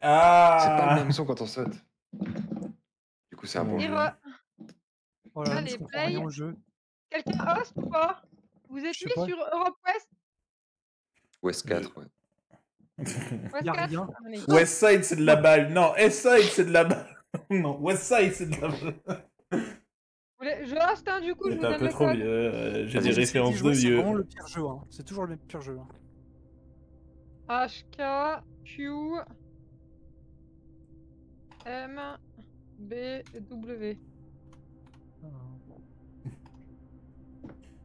C'est pas le Ah! même son quand on saute. Du coup, c'est un bon Mon Et jeu. Dieu. Oh là là, je allez, comprends rien play. au jeu. Quelqu'un host ou pas? Vous Je êtes sais mis pas, sur Europe West? Ouest 4, ouais. West y a 4? rien. Allez. West Side, c'est de la balle. Non, East Side, c'est de la balle. Non, West Side, c'est de la balle. Je host, hein, du coup, je C'est vous un donne peu le trop code. vieux. J'ai Vas-y, des Moi j'ai essayé d'y références de jouer, c'est vraiment vieux. le pire jeu, hein. C'est toujours le pire jeu, hein. HK, Q, M, B, W.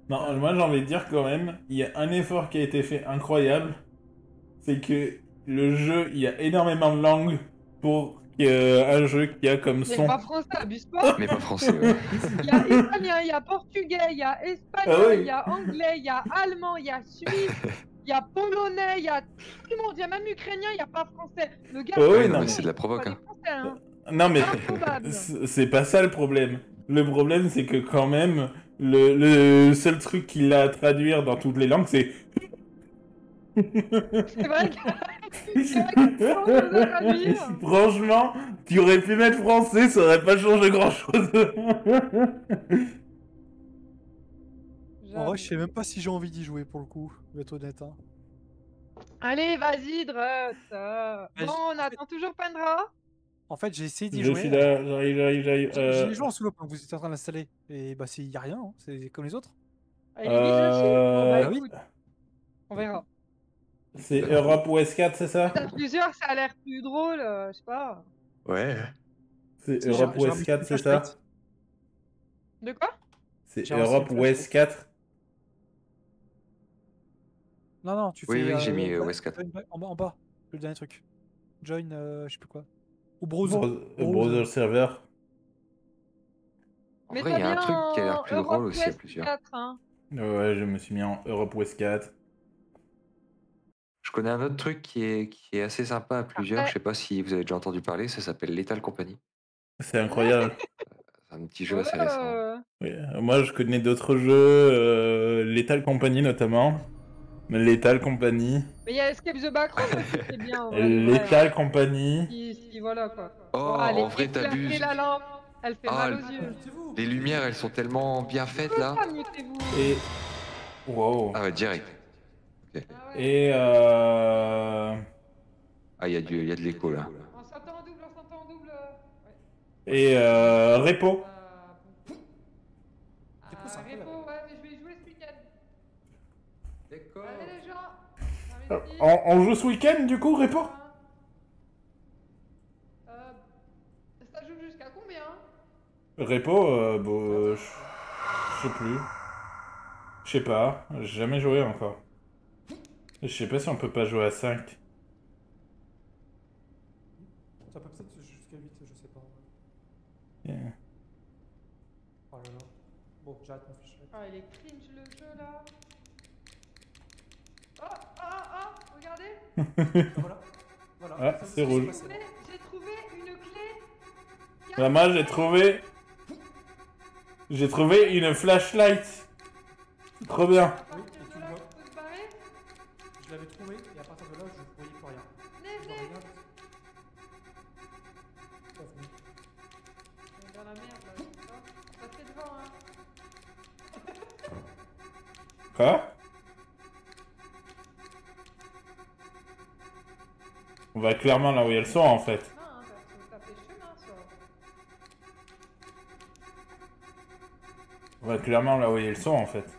Non, moi j'ai envie de dire quand même, il y a un effort qui a été fait incroyable. C'est que le jeu, il y a énormément de langues pour un jeu qui a comme Mais son. pas français, abuse pas. Mais pas français, ouais. Il y a italien, il y a portugais, il y a Ah espagnol, il oui. y a anglais, il y a allemand, il y a suisse, il y a polonais, il y a tout le monde, il y a même ukrainien, il n'y a pas français. Le gars, Ah c'est oui, non, non mais mais. c'est de la pas provoque, des hein. français, hein. Non mais. Improbable. C'est pas ça le problème. Le problème, c'est que quand même, le seul truc qu'il a à traduire dans toutes les langues, c'est. C'est vrai que c'est vrai que c'est pas chose à traduire. Franchement, tu aurais pu mettre français, ça aurait pas changé grand chose. En vrai, je J'avoue. sais même pas si j'ai envie d'y jouer pour le coup, je vais être honnête, hein. Allez, vas-y, Drut. Bon, on attend toujours Pendra. En fait, j'ai essayé d'y Je jouer. suis là, j'arrive. J'ai joué en solo pendant que vous étiez en train d'installer. Et bah, y a rien, hein. C'est comme les autres. Ah, il est vide aussi? Bon, bah Bah oui. écoute, on verra. C'est Europe West 4, c'est ça? T'as plusieurs, ça a l'air plus drôle, je sais pas. Ouais. C'est Si, Europe j'ai West remis 4, le c'est flashlight. ça? De quoi? C'est J'ai reçu Europe une West flashlight. 4? Non, non, tu Oui, fais. oui, j'ai mis West 4. En bas, le dernier truc. Join, je sais plus quoi. Ou browse. Browser server. En Mais vrai, il t'as y a un bien truc qui a l'air en plus drôle Europe aussi à West plusieurs. 4, hein. Ouais, je me suis mis en Europe West 4. Je connais un autre truc qui est assez sympa à plusieurs. Après, Je sais pas si vous avez déjà entendu parler. Ça s'appelle Lethal Company. C'est incroyable. C'est un petit jeu assez récent. Oui, moi, je connais d'autres jeux, Lethal Company notamment. Lethal Company. mais il y a Escape the Backroom aussi qui est bien, en vrai, de vrai, hein. Lethal Company. Si, voilà, quoi. Oh, Bon, allez, en vrai, éclairez t'abuses. la lampe, elle fait Ah, mal aux yeux. les lumières, elles sont tellement bien faites là. Ah, mutez-vous. Et. Wow. Ah ouais, direct. Ok. Ah ouais. Et. Ah, il y a de l'écho là. On s'entend en double, on s'entend en double. Ouais. Et. Repo. Bon. Du coup, c'est incroyable. Repo, ouais, mais je vais y jouer ce week-end. D'accord. Allez, les gens. Merci. On joue ce week-end du coup, Repo? Ça joue jusqu'à combien? Repo, je sais plus. Je sais pas, j'ai jamais joué encore. Je sais pas si on peut pas jouer à 5. Ça peut peut-être jusqu'à 8, je sais pas. Yeah. Oh là là. Bon, j'arrête mon fichier. Ah, il est cringe le jeu là. Oh, regardez. Voilà. Voilà. Ah, Ça, c'est c'est rouge. passé, là. J'ai trouvé une clé. Bah, moi j'ai trouvé... J'ai trouvé une flashlight. Trop bien. À partir et tu de là, vois. faut se barrer. Je l'avais trouvé et à partir de là, je voyais plus rien. Venez, Je vois venez. rien. Ça finit. On est dans la merde là, c'est ça. Passez devant, hein. Quoi? On va clairement là où elles sont en fait. Non, hein, parce que ça fait chemin ça. On va clairement là où elles sont en fait.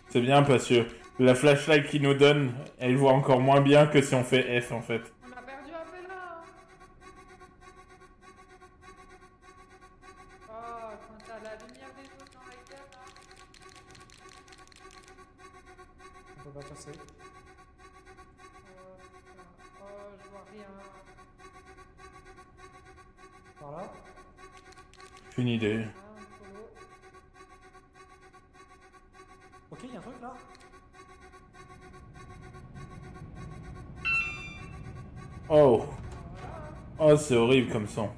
C'est bien parce que la flashlight qu'ils nous donne, elle voit encore moins bien que si on fait F en fait. On a perdu un peu là. Hein. Oh, quand t'as la lumière des autres dans la gueule là. On peut pas passer. Oh, putain. Oh, je vois rien. Par là. Une idée. Ah, un solo. Ok, il y a un truc là. Oh. Oh, c'est horrible comme son.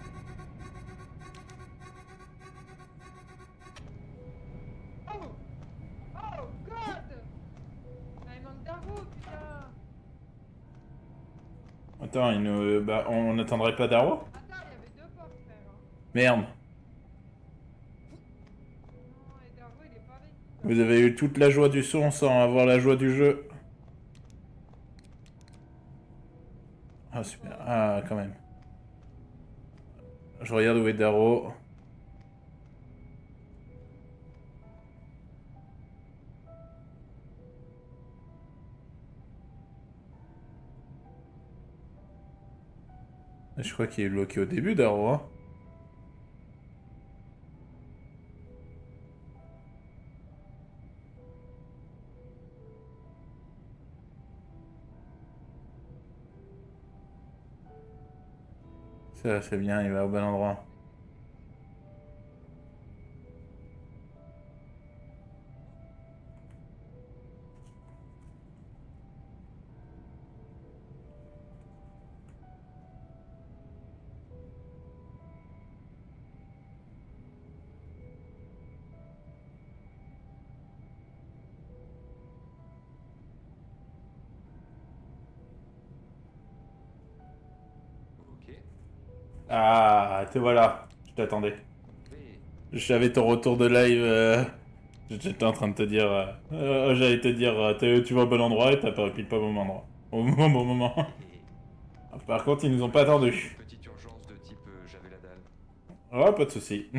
Oh! Oh, God! Ah, il manque d'argent, putain! Attends, bah, on n'attendrait pas Darrow? Attends, il y avait deux portes, frère. Hein. Merde. Non, et Dargo, il est pas avec. Vous avez eu toute la joie du son sans avoir la joie du jeu. Ah, super. Ah, quand même. Je regarde où est Darrow. Je crois qu'il est bloqué au début, Darrow. Hein. Ça, c'est bien, il va au bon endroit. Ok. Ah, te voilà. Je t'attendais. Oui. J'avais ton retour de live. J'étais en train de te dire. J'allais te dire, tu vas au bon endroit et t'as pas pile pas au bon endroit. Au bon moment. Par contre, ils nous ont pas attendu. Petite urgence de type j'avais la dalle. Oh, pas de soucis.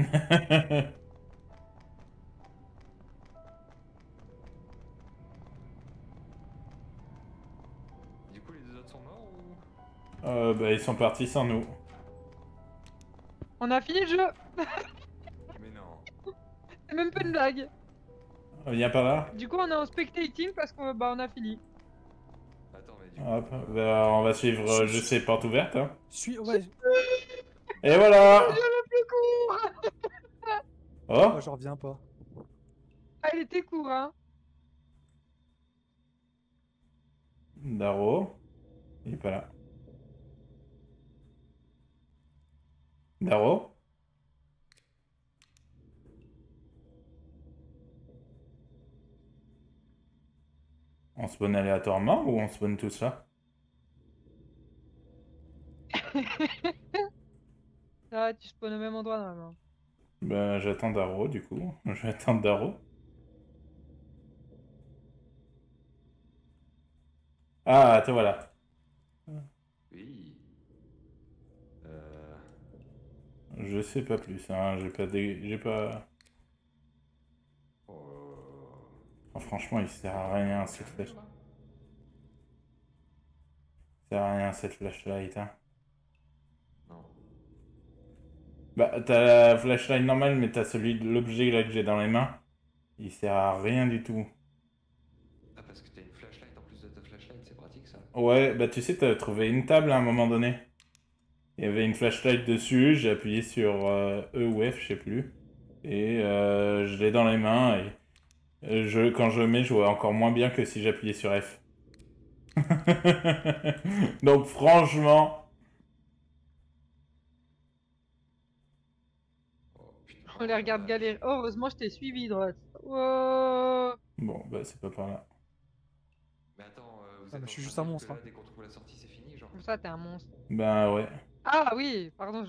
Du coup, les deux autres sont morts ou... Bah, ils sont partis sans nous. On a fini le jeu! Mais non. C'est même pas une blague! Viens par là. Du coup, on est en spectating parce qu'on on a fini. Attends, mais du coup... Hop, bah, on va suivre, je sais, porte ouverte. Hein. Ouais, Et voilà. Le plus court! Oh, moi, je reviens pas. Ah, il était court, hein! Darrow. Il est pas là. Darrow. On spawn aléatoirement ou on spawn tout ça? Ah, tu spawns au même endroit normalement. Bah, j'attends Darrow du coup. J'attends Darrow. Ah, te voilà. Oui. Je sais pas plus, hein. J'ai pas... Oh. Oh, franchement, il sert à rien cette flashlight. Il sert à rien cette flashlight, hein. Non. Bah, t'as la flashlight normale, mais t'as celui de l'objet là que j'ai dans les mains. Il sert à rien du tout. Ah, parce que t'as une flashlight en plus de ta flashlight, c'est pratique ça. Ouais, bah tu sais, t'avais trouvé une table à un moment donné. Il y avait une flashlight dessus, j'ai appuyé sur E ou F, je sais plus. Et je l'ai dans les mains et quand je mets, je vois encore moins bien que si j'appuyais sur F. Donc franchement, Oh putain. On les regarde la galérer. vache. Oh, heureusement, je t'ai suivi, droite. Oh. bon, bah c'est pas par là. Mais attends, vous Ah, êtes mais en je suis train de juste un dire que monstre. là, dès qu'on trouve la sortie, c'est fini, genre? Comme ça, t'es un monstre. Bah ouais. Ah oui, pardon.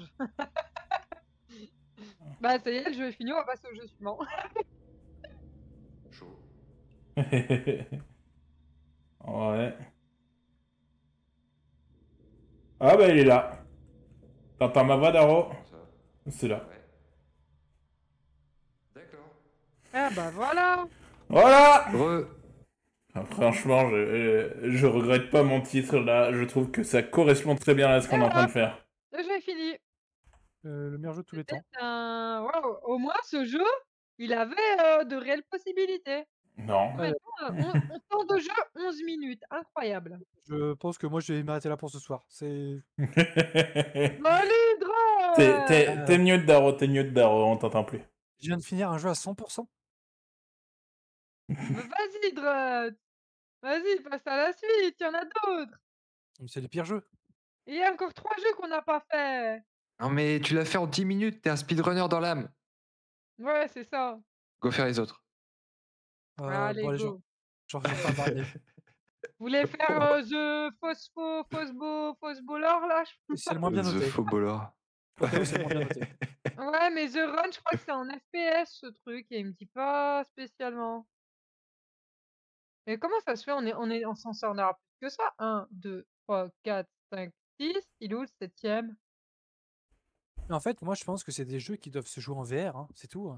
Bah, ça y est, le jeu est fini, on va passer au jeu suivant. Chaud. Ouais. Ah bah il est là. T'entends ma voix, Daro? Comment ça? C'est là. Ouais. D'accord. Ah bah voilà. Voilà! Re. Ah, franchement, je regrette pas mon titre là. Je trouve que ça correspond très bien à ce Et qu'on est en train voilà, de faire. le jeu est fini. Le meilleur jeu de tous les C'était temps. un... Waouh, au moins, ce jeu, il avait de réelles possibilités. Non. Ouais, Maintenant, on temps de jeu 11 minutes. Incroyable. je pense que moi je vais m'arrêter là pour ce soir. C'est. L'hydre. T'es mieux de Daro, on t'entend plus. Je viens de finir un jeu à 100%. Vas-y, Drott. Vas-y, passe à la suite, il y en a d'autres. Mais c'est les pires jeux. Et il y a encore 3 jeux qu'on n'a pas fait. Non, mais tu l'as fait en 10 minutes, t'es un speedrunner dans l'âme. Ouais, c'est ça. Go faire les autres. Bon, Allez, allez, go. genre, je vais faire un bordel. Vous voulez faire The Phosbolor là? C'est le moins bien The noté. faux bowler. Proteo, c'est le moins bien noté. Ouais, mais The Run, je crois que c'est en FPS ce truc et il me dit pas spécialement. Mais comment ça se fait? On s'en sort plus que ça. 1, 2, 3, 4, 5, 6. Il est où le 7ème? En fait, moi je pense que c'est des jeux qui doivent se jouer en VR, hein, c'est tout.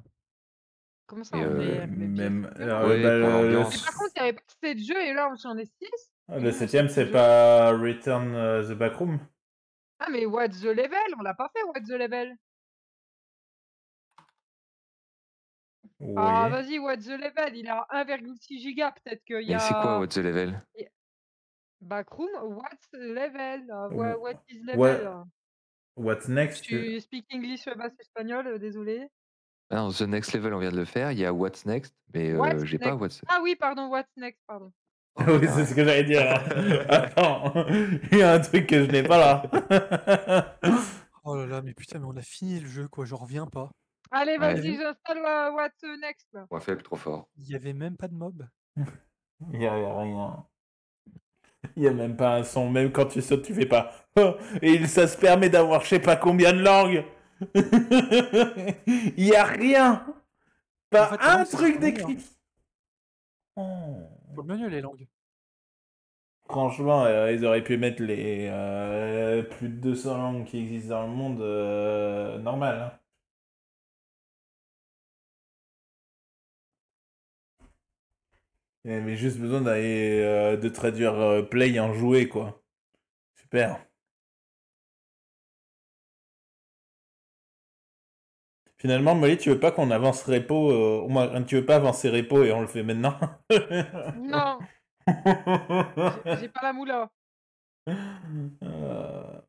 Comment ça Et en VR? Mais bien Même. évidemment. Ouais, Bah, pour Mais l'ambiance. par contre, il n'y avait pas 7 jeux et là j'en ai 6. le septième, c'est pas Return the Backroom? Ah mais What the Level? On l'a pas fait What the Level. Ah Oui. vas-y, What the Level, il a 1,6 giga, peut-être qu'il y Mais c'est quoi a... What's the Level? Backroom, what's level? Ou- What is What, level? what's next? Tu speak English basse espagnol, désolé. Ah non, The Next Level, on vient de le faire. Il y a What's Next, mais What's j'ai pas next? What's. Ah oui, pardon, what's next, pardon. Oh, Oui, putain, c'est ce ouais. que j'allais dire. Attends, il y a un truc que je n'ai pas là. Oh là là, mais putain, mais on a fini le jeu quoi, j'en reviens pas. Allez, Ouais. vas-y, j'installe what's next. Là. On a fait trop fort. Il y avait même pas de mob. Il y a rien. Il y a même pas un son. Même quand tu sautes, tu fais pas. Oh, et ça se permet d'avoir je sais pas combien de langues. Il y a rien. Pas En fait, un non, c'est truc pas le menu, d'écrit. Oh. Faut le menu les langues. Franchement, ils auraient pu mettre les plus de 200 langues qui existent dans le monde normal. Hein. Il avait juste besoin d'aller de traduire play en jouer, quoi. Super. Finalement, Molly, tu veux pas qu'on avance repo au moins, tu veux pas avancer repo et on le fait maintenant? Non, j'ai pas la moula. Euh,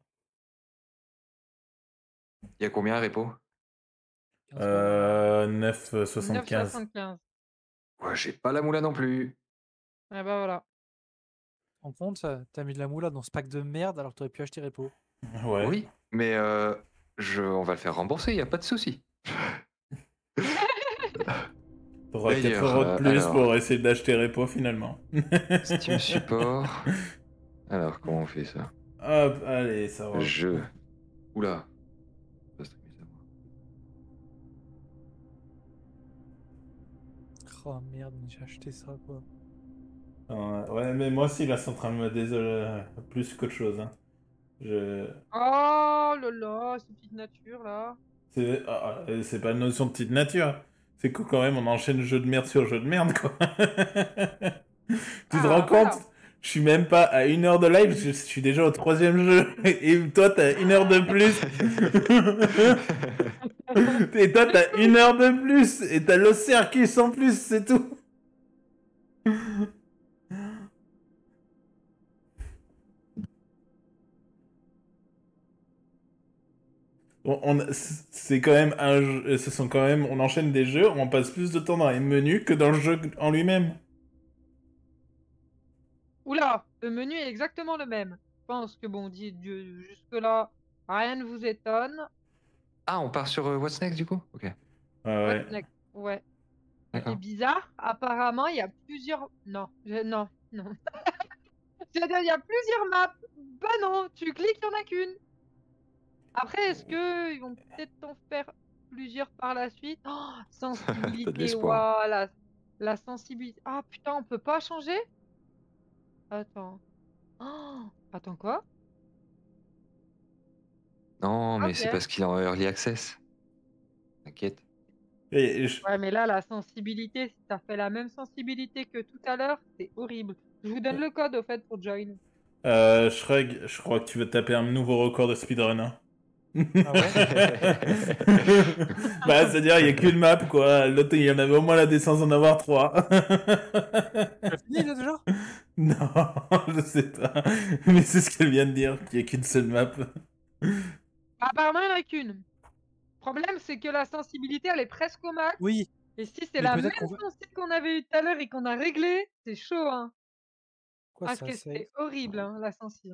Il y a combien, repo? 9,75. 9,75. Ouais, j'ai pas la moula non plus. Ah bah voilà. En compte, t'as mis de la moula dans ce pack de merde alors que t'aurais pu acheter repo. Ouais. Oui, mais on va le faire rembourser, il a pas de souci. T'auras 4 D'ailleurs, euros de plus alors. pour essayer d'acheter repo finalement. Steam Support. Alors, comment on fait ça? Hop, allez, ça va. Je. Oula. Pas streamer ça, moi. Oh merde, mais j'ai acheté ça quoi. Ouais, mais moi aussi, là, c'est en train de me désoler plus qu'autre chose. Hein. Oh là là, cette petite nature là. C'est pas une notion de petite nature. C'est que quand même, on enchaîne jeu de merde sur jeu de merde, quoi. Tu te rends compte? Voilà. Je suis même pas à 1 heure de live, je suis déjà au 3e jeu. Et toi, t'as 1 heure de plus. Et toi, t'as 1 heure de plus. Et t'as l'Ocercus en plus, c'est tout. C'est quand même un jeu, ce sont quand même, on enchaîne des jeux, on passe plus de temps dans les menus que dans le jeu en lui-même. Oula, le menu est exactement le même. Je pense que bon, jusque-là, rien ne vous étonne. Ah, on part sur What's Next du coup? Ok, Ouais, ouais. What's next? Ouais. Ce qui est d'accord. bizarre, apparemment, il y a plusieurs. Non, non, non. C'est-à-dire, il y a plusieurs maps. Bah non, tu cliques, il n'y en a qu'une. Après, est-ce que ils vont peut-être en faire plusieurs par la suite? Oh, T'as de sensibilité, l'espoir. voilà. La sensibilité. Ah putain, on peut pas changer? Attends. Oh, attends quoi? Non, mais c'est Ok. parce qu'il est en early access. T'inquiète. Et je- Ouais, mais là, la sensibilité, si ça fait la même sensibilité que tout à l'heure, c'est horrible. Je vous donne le code, au fait, pour join. Shrug, je crois que tu veux taper un nouveau record de speedrunner. Ah ouais? Bah, c'est-à-dire, il n'y a qu'une map, quoi. L'autre, il y en avait au moins la décence d'en avoir 3. Tu as fini là déjà? Non, je sais pas. Mais c'est ce qu'elle vient de dire, qu'il n'y a qu'une seule map. Apparemment, il n'y en a qu'une. Le problème, c'est que la sensibilité, elle est presque au max. Oui, Et si c'est mais la même peut-être qu'on va. sensi qu'on avait eu tout à l'heure et qu'on a réglé, c'est chaud, hein. Quoi Parce ça, que save? c'était horrible, hein, la sensi.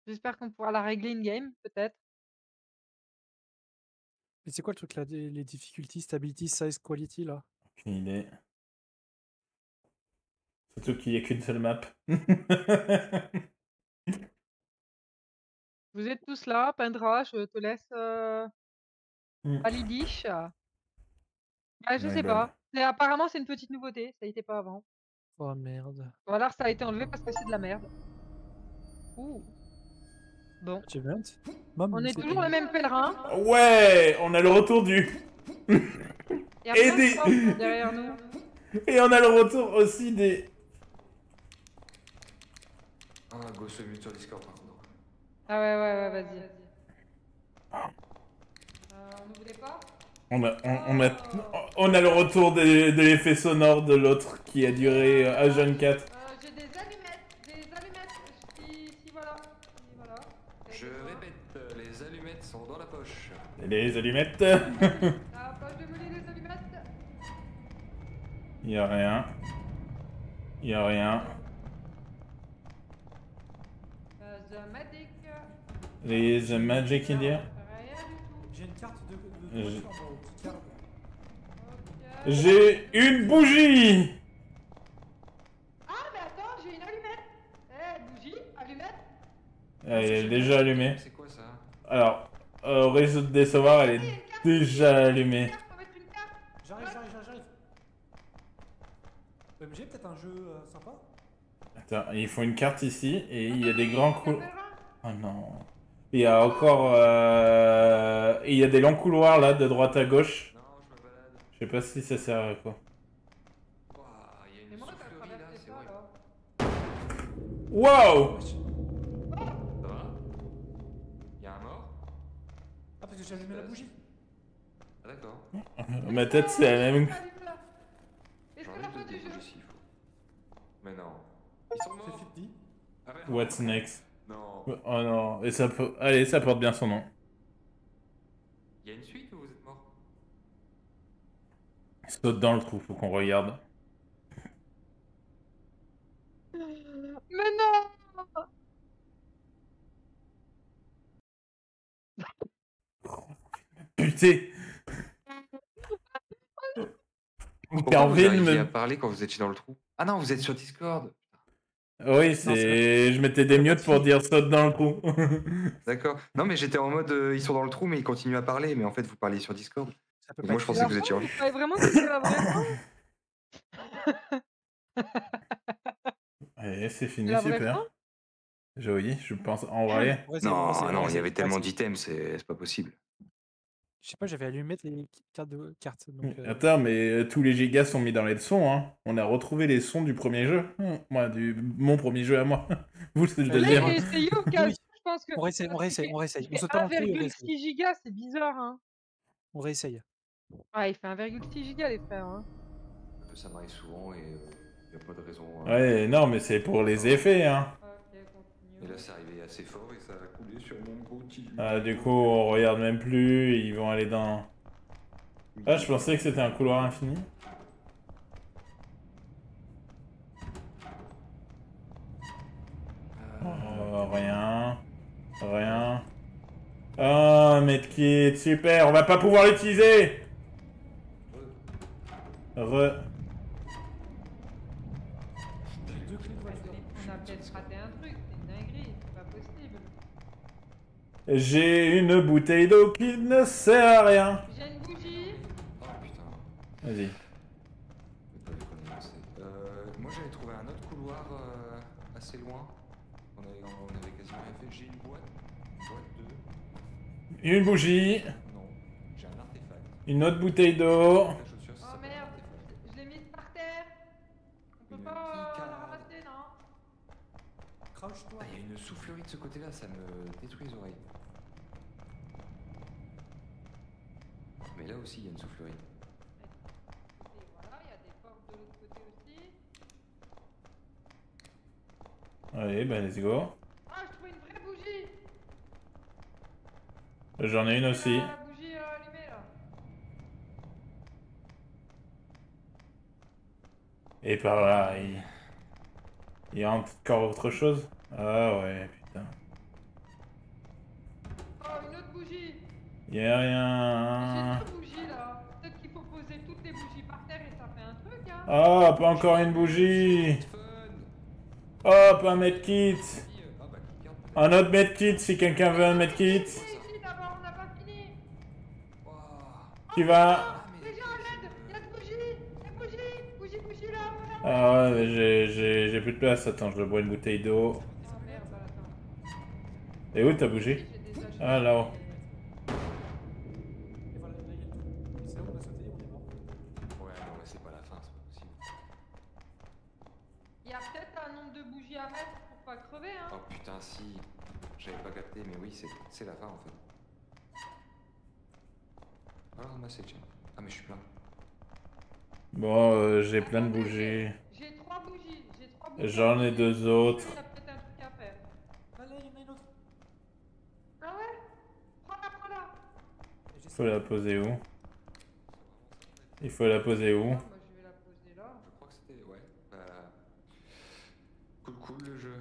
J'espère qu'on pourra la régler in-game, peut-être. Mais c'est quoi le truc là? Les difficulties, stability, size, quality là? Aucune idée. Surtout qu'il n'y a qu'une seule map. Vous êtes tous là, Pendra, je te laisse Mm. validish. Bah, je My sais bad. pas. Apparemment, c'est une petite nouveauté, ça n'était pas avant. Oh merde. Ou alors ça a été enlevé parce que c'est de la merde. Ouh. Bon. Achievement? On est toujours le même pèlerin. Ouais, on a le retour du... Il y a Et plein des- de portes derrière nous. Et on a le retour aussi des... Ah, go se mute sur Discord par contre. Ah ouais, vas-y. On ouvre les portes. On a le retour de l'effet sonore de l'autre qui a duré H24. J'ai des allumettes. Si voilà. Si, voilà. Je répète, les allumettes sont dans la poche. Les allumettes. La poche de voler des allumettes. Y a rien. Y a rien. The Magic. Les magic in here. Rien du tout. J'ai une carte Je- voiture en haut, petite carte. Ok. J'ai une bougie. Ah, mais attends, j'ai une allumette. Bougie, allumette. Elle est déjà allumée. C'est quoi ça? Alors, au réseau de décevoir, elle est déjà allumée. Faut mettre une carte. J'arrive. J'ai peut-être un jeu sympa? Attends, il faut une carte ici et il y a des grands couloirs. Pèlerin. Oh non. Il y a encore... et il y a des longs couloirs là, de droite à gauche. Non, je me balade. Je sais pas si ça sert à quoi. Ouah, il y a Mais une moi, t'as soufflerie là, traversé c'est ça, horrible. là. Wow. Ça va? Il y a un mort? Ah, parce que j'ai allumé la bougie. Ah d'accord. Ma tête c'est la même. Allume-la. Est-ce que la J'enlève fin le du jeu? débouché s'il faut. Mais non. Ils sont C'est morts. 50. Ah ouais. What's next? Non. Oh non. Et ça peut... Allez, ça porte bien son nom. Il y a une suite ou vous êtes mort? Saute dans le trou, faut qu'on regarde. Mais non. Putain. Pourquoi vous Carvin arriviez à me... parler quand vous étiez dans le trou? Ah non, vous êtes sur Discord. Oui, c'est c'est... Je mettais des mutes pour dire saute dans le trou. D'accord. Non mais j'étais en mode ils sont dans le trou mais ils continuent à parler mais en fait vous parliez sur Discord. Ça peut Et pas moi être je pensais fait. que vous étiez en Vous croyez vraiment que c'est la vraie fin? Allez, c'est fini, La vraie super. fin? Oui, je pense en vrai. Ouais, c'est Non, vrai, non, il y c'est avait tellement vrai, d'items, c'est pas possible. Je sais pas, j'avais allumé les cartes. Donc, Attends, mais tous les gigas sont mis dans les sons, hein. On a retrouvé les sons du premier jeu. Moi, mon premier jeu à moi. Vous, c'est le Là, deuxième. Là, c'est You qui a Oui. je pense que on réessaye, on parce réessaye, qu'il on réessaye. il On fait saute pas l'entrée et on réessaye. 1,6 giga, c'est bizarre, hein. On réessaye. Ah, il fait 1,6 giga, les frères, hein. Ça m'arrive souvent et y a pas de raison. Ouais, non, mais c'est pour les effets, hein. Ok, continue. Et là, c'est arrivé assez fort et ça a coulé sur mon gros petit. Ah, du coup, on regarde même plus. Ils vont aller dans... Ah, je pensais que c'était un couloir infini. Rien. Rien. Ah, medkit, super, on va pas pouvoir l'utiliser. Deux clés de voiture. On a peut-être raté un truc, c'est une dinguerie, c'est pas possible. J'ai une bouteille d'eau qui ne sert à rien. J'ai une bougie. Oh putain. Vas-y. Faut pas déconner, c'est- moi j'avais trouvé un autre couloir assez loin. On avait quasiment rien fait. J'ai une boîte. Une bougie. Non. J'ai un artefact. Une autre bouteille d'eau. La chaussure, ça Oh s'appelle merde, un artefact. je l'ai mise par terre. On peut Une pas keycard. la ramasser, non? Crouche-toi. Ah, il y a une soufflerie de ce côté-là, ça me détruit les oreilles. Mais là aussi, il y a une soufflerie. Et voilà, il y a des portes de l'autre côté aussi. Allez, bah let's go. Ah, je trouve une vraie bougie. J'en ai une aussi. La bougie allumée, là. Et par là, il y a encore autre chose. Ah ouais, putain. Oh, une autre bougie. Y a rien. J'ai deux bougies, là. Peut-être qu'il faut poser toutes les bougies par terre et ça fait un truc, hein. Ah, pas encore une bougie. Fun. Hop, un medkit. Ah bah, keycard, peut-être. Un autre medkit si quelqu'un veut un medkit. Ici, d'abord, on n'a pas fini. Waouh. Qui va? Ah, mais Les gens, à l'aide. Il y a des bougies. Des bougies. Bougie, là. Voilà. Ah ouais, mais j'ai plus de place. Attends, je bois une bouteille d'eau. Oh merde, bah attends. Et où ta bougie? J'ai déjà jeté. Ah, là-haut. Et voilà, là, il y a tout. C'est là où on a sauté, on est mort. Ouais, non, mais c'est pas la fin, c'est pas possible. Il y a peut-être un nombre de bougies à mettre pour pas crever, hein. Oh putain, si. J'avais pas capté, mais oui, c'est la fin en fait. Ah, ramasser, tiens. Ah, mais je suis plein. Bon, j'ai plein de Attendez, bougies. J'ai trois bougies. J'en ai deux autres. Il y a peut-être un truc à faire. Là, il y en a une autre. Ah ouais? Prends-la. Et j'ai Faut la poser où? C'est vraiment Il faut la poser où? Moi, je vais la poser là. Je crois que c'était. Ouais. Bah. Cool le jeu.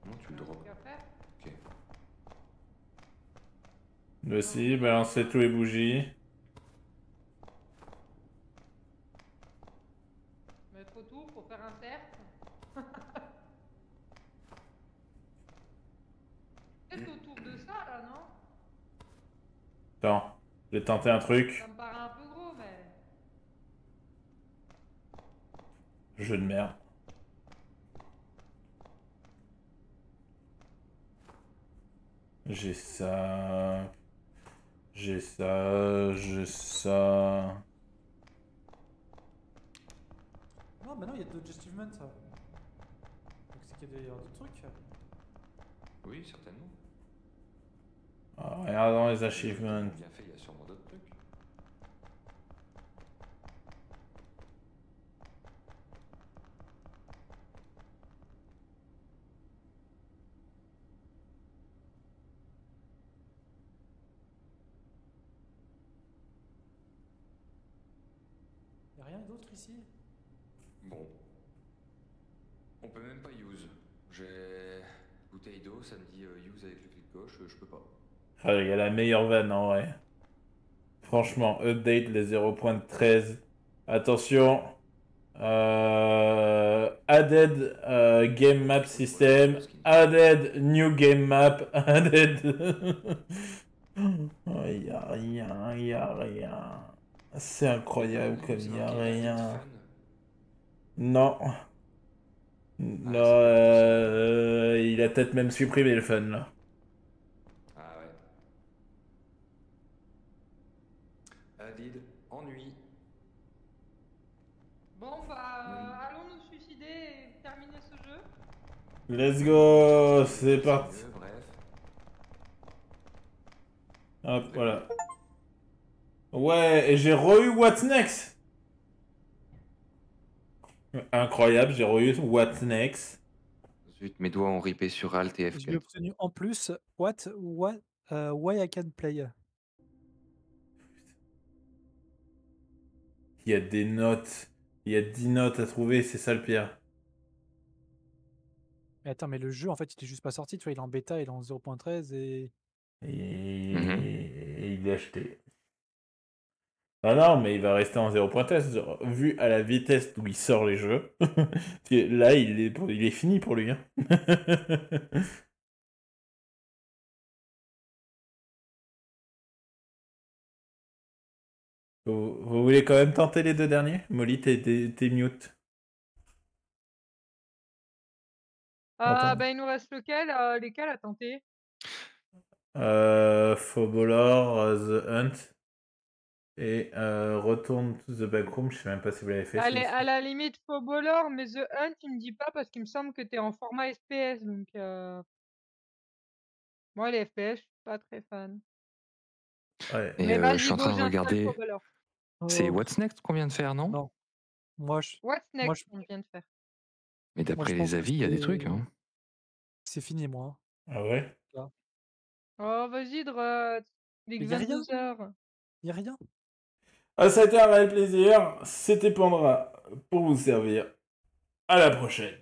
Comment tu le Un drops? truc à faire. Ok. Aussi, balancer tous les bougies. Mettre autour pour faire un cercle. Peut-être autour de ça là, non? Attends, j'ai tenté un truc. Ça me paraît un peu gros, mais. Jeu de merde. J'ai ça. J'ai ça. J'ai ça. Non, bah non, il y a d'autres achievements. Donc c'est qu'il y a d'autres trucs. Oui, certainement. Ah, regardons les achievements. Bien fait, il y a sûrement d'autres trucs. Y a rien d'autre ici? Bon. On peut même pas use. J'ai bouteille d'eau, ça me dit use avec le clic gauche, je peux pas. Ah, il y a la meilleure vanne en vrai. Franchement, update les 0.13. Attention. Added game map system. Added new game map. Added. Oh, y a rien, y a rien. C'est incroyable comme y a rien. Non. Non, Ah, c'est il a peut-être même supprimé le fun là. Ah ouais. Vide, ennui. Bon, bah, allons nous suicider et terminer ce jeu. Let's go, C'est c'est mieux, c'est parti. mieux, bref. Hop, Vous voilà. écoute. Ouais, et j'ai re-eu What's Next. Incroyable, j'ai re-eu What's Next. Zut, mes doigts ont ripé sur Alt et J'ai F4. obtenu en plus why I can play. Il y a des notes. Il y a 10 notes à trouver, c'est ça le pire. Mais attends, mais le jeu en fait il est juste pas sorti, tu vois, il est en bêta, il est en 0.13 et. Mhm. Et il est acheté. Ah non, mais il va rester en 0.test. Genre, vu à la vitesse d'où il sort les jeux, là, il est fini pour lui. Hein. Vous voulez quand même tenter les deux derniers? Molly, t'es mute. Ah, Entends. bah, il nous reste lesquels à tenter? Fobolor, The Hunt et Return to the Backroom. Je sais même pas si vous l'avez fait Allez, celui-ci. à la limite, Fobolor, mais The Hunt, il me dit pas parce qu'il me semble que t'es en format FPS, donc moi, les FPS, je suis pas très fan. Ouais. Et Mais je suis vas-y, en go, train de j'installe regarder. Fobolor. C'est Oh, What's Next qu'on vient de faire, non? non, moi je, What's moi, next, je, on vient de faire. Mais moi, d'après je les pense que avis, il y a des trucs, hein. c'est fini, moi. Ah ouais? Là. Oh, vas-y, Drott. Il Mais est y a rien, 22 h. y a rien. Ah, ça a été un réel plaisir. C'était Pandra pour vous servir. À la prochaine.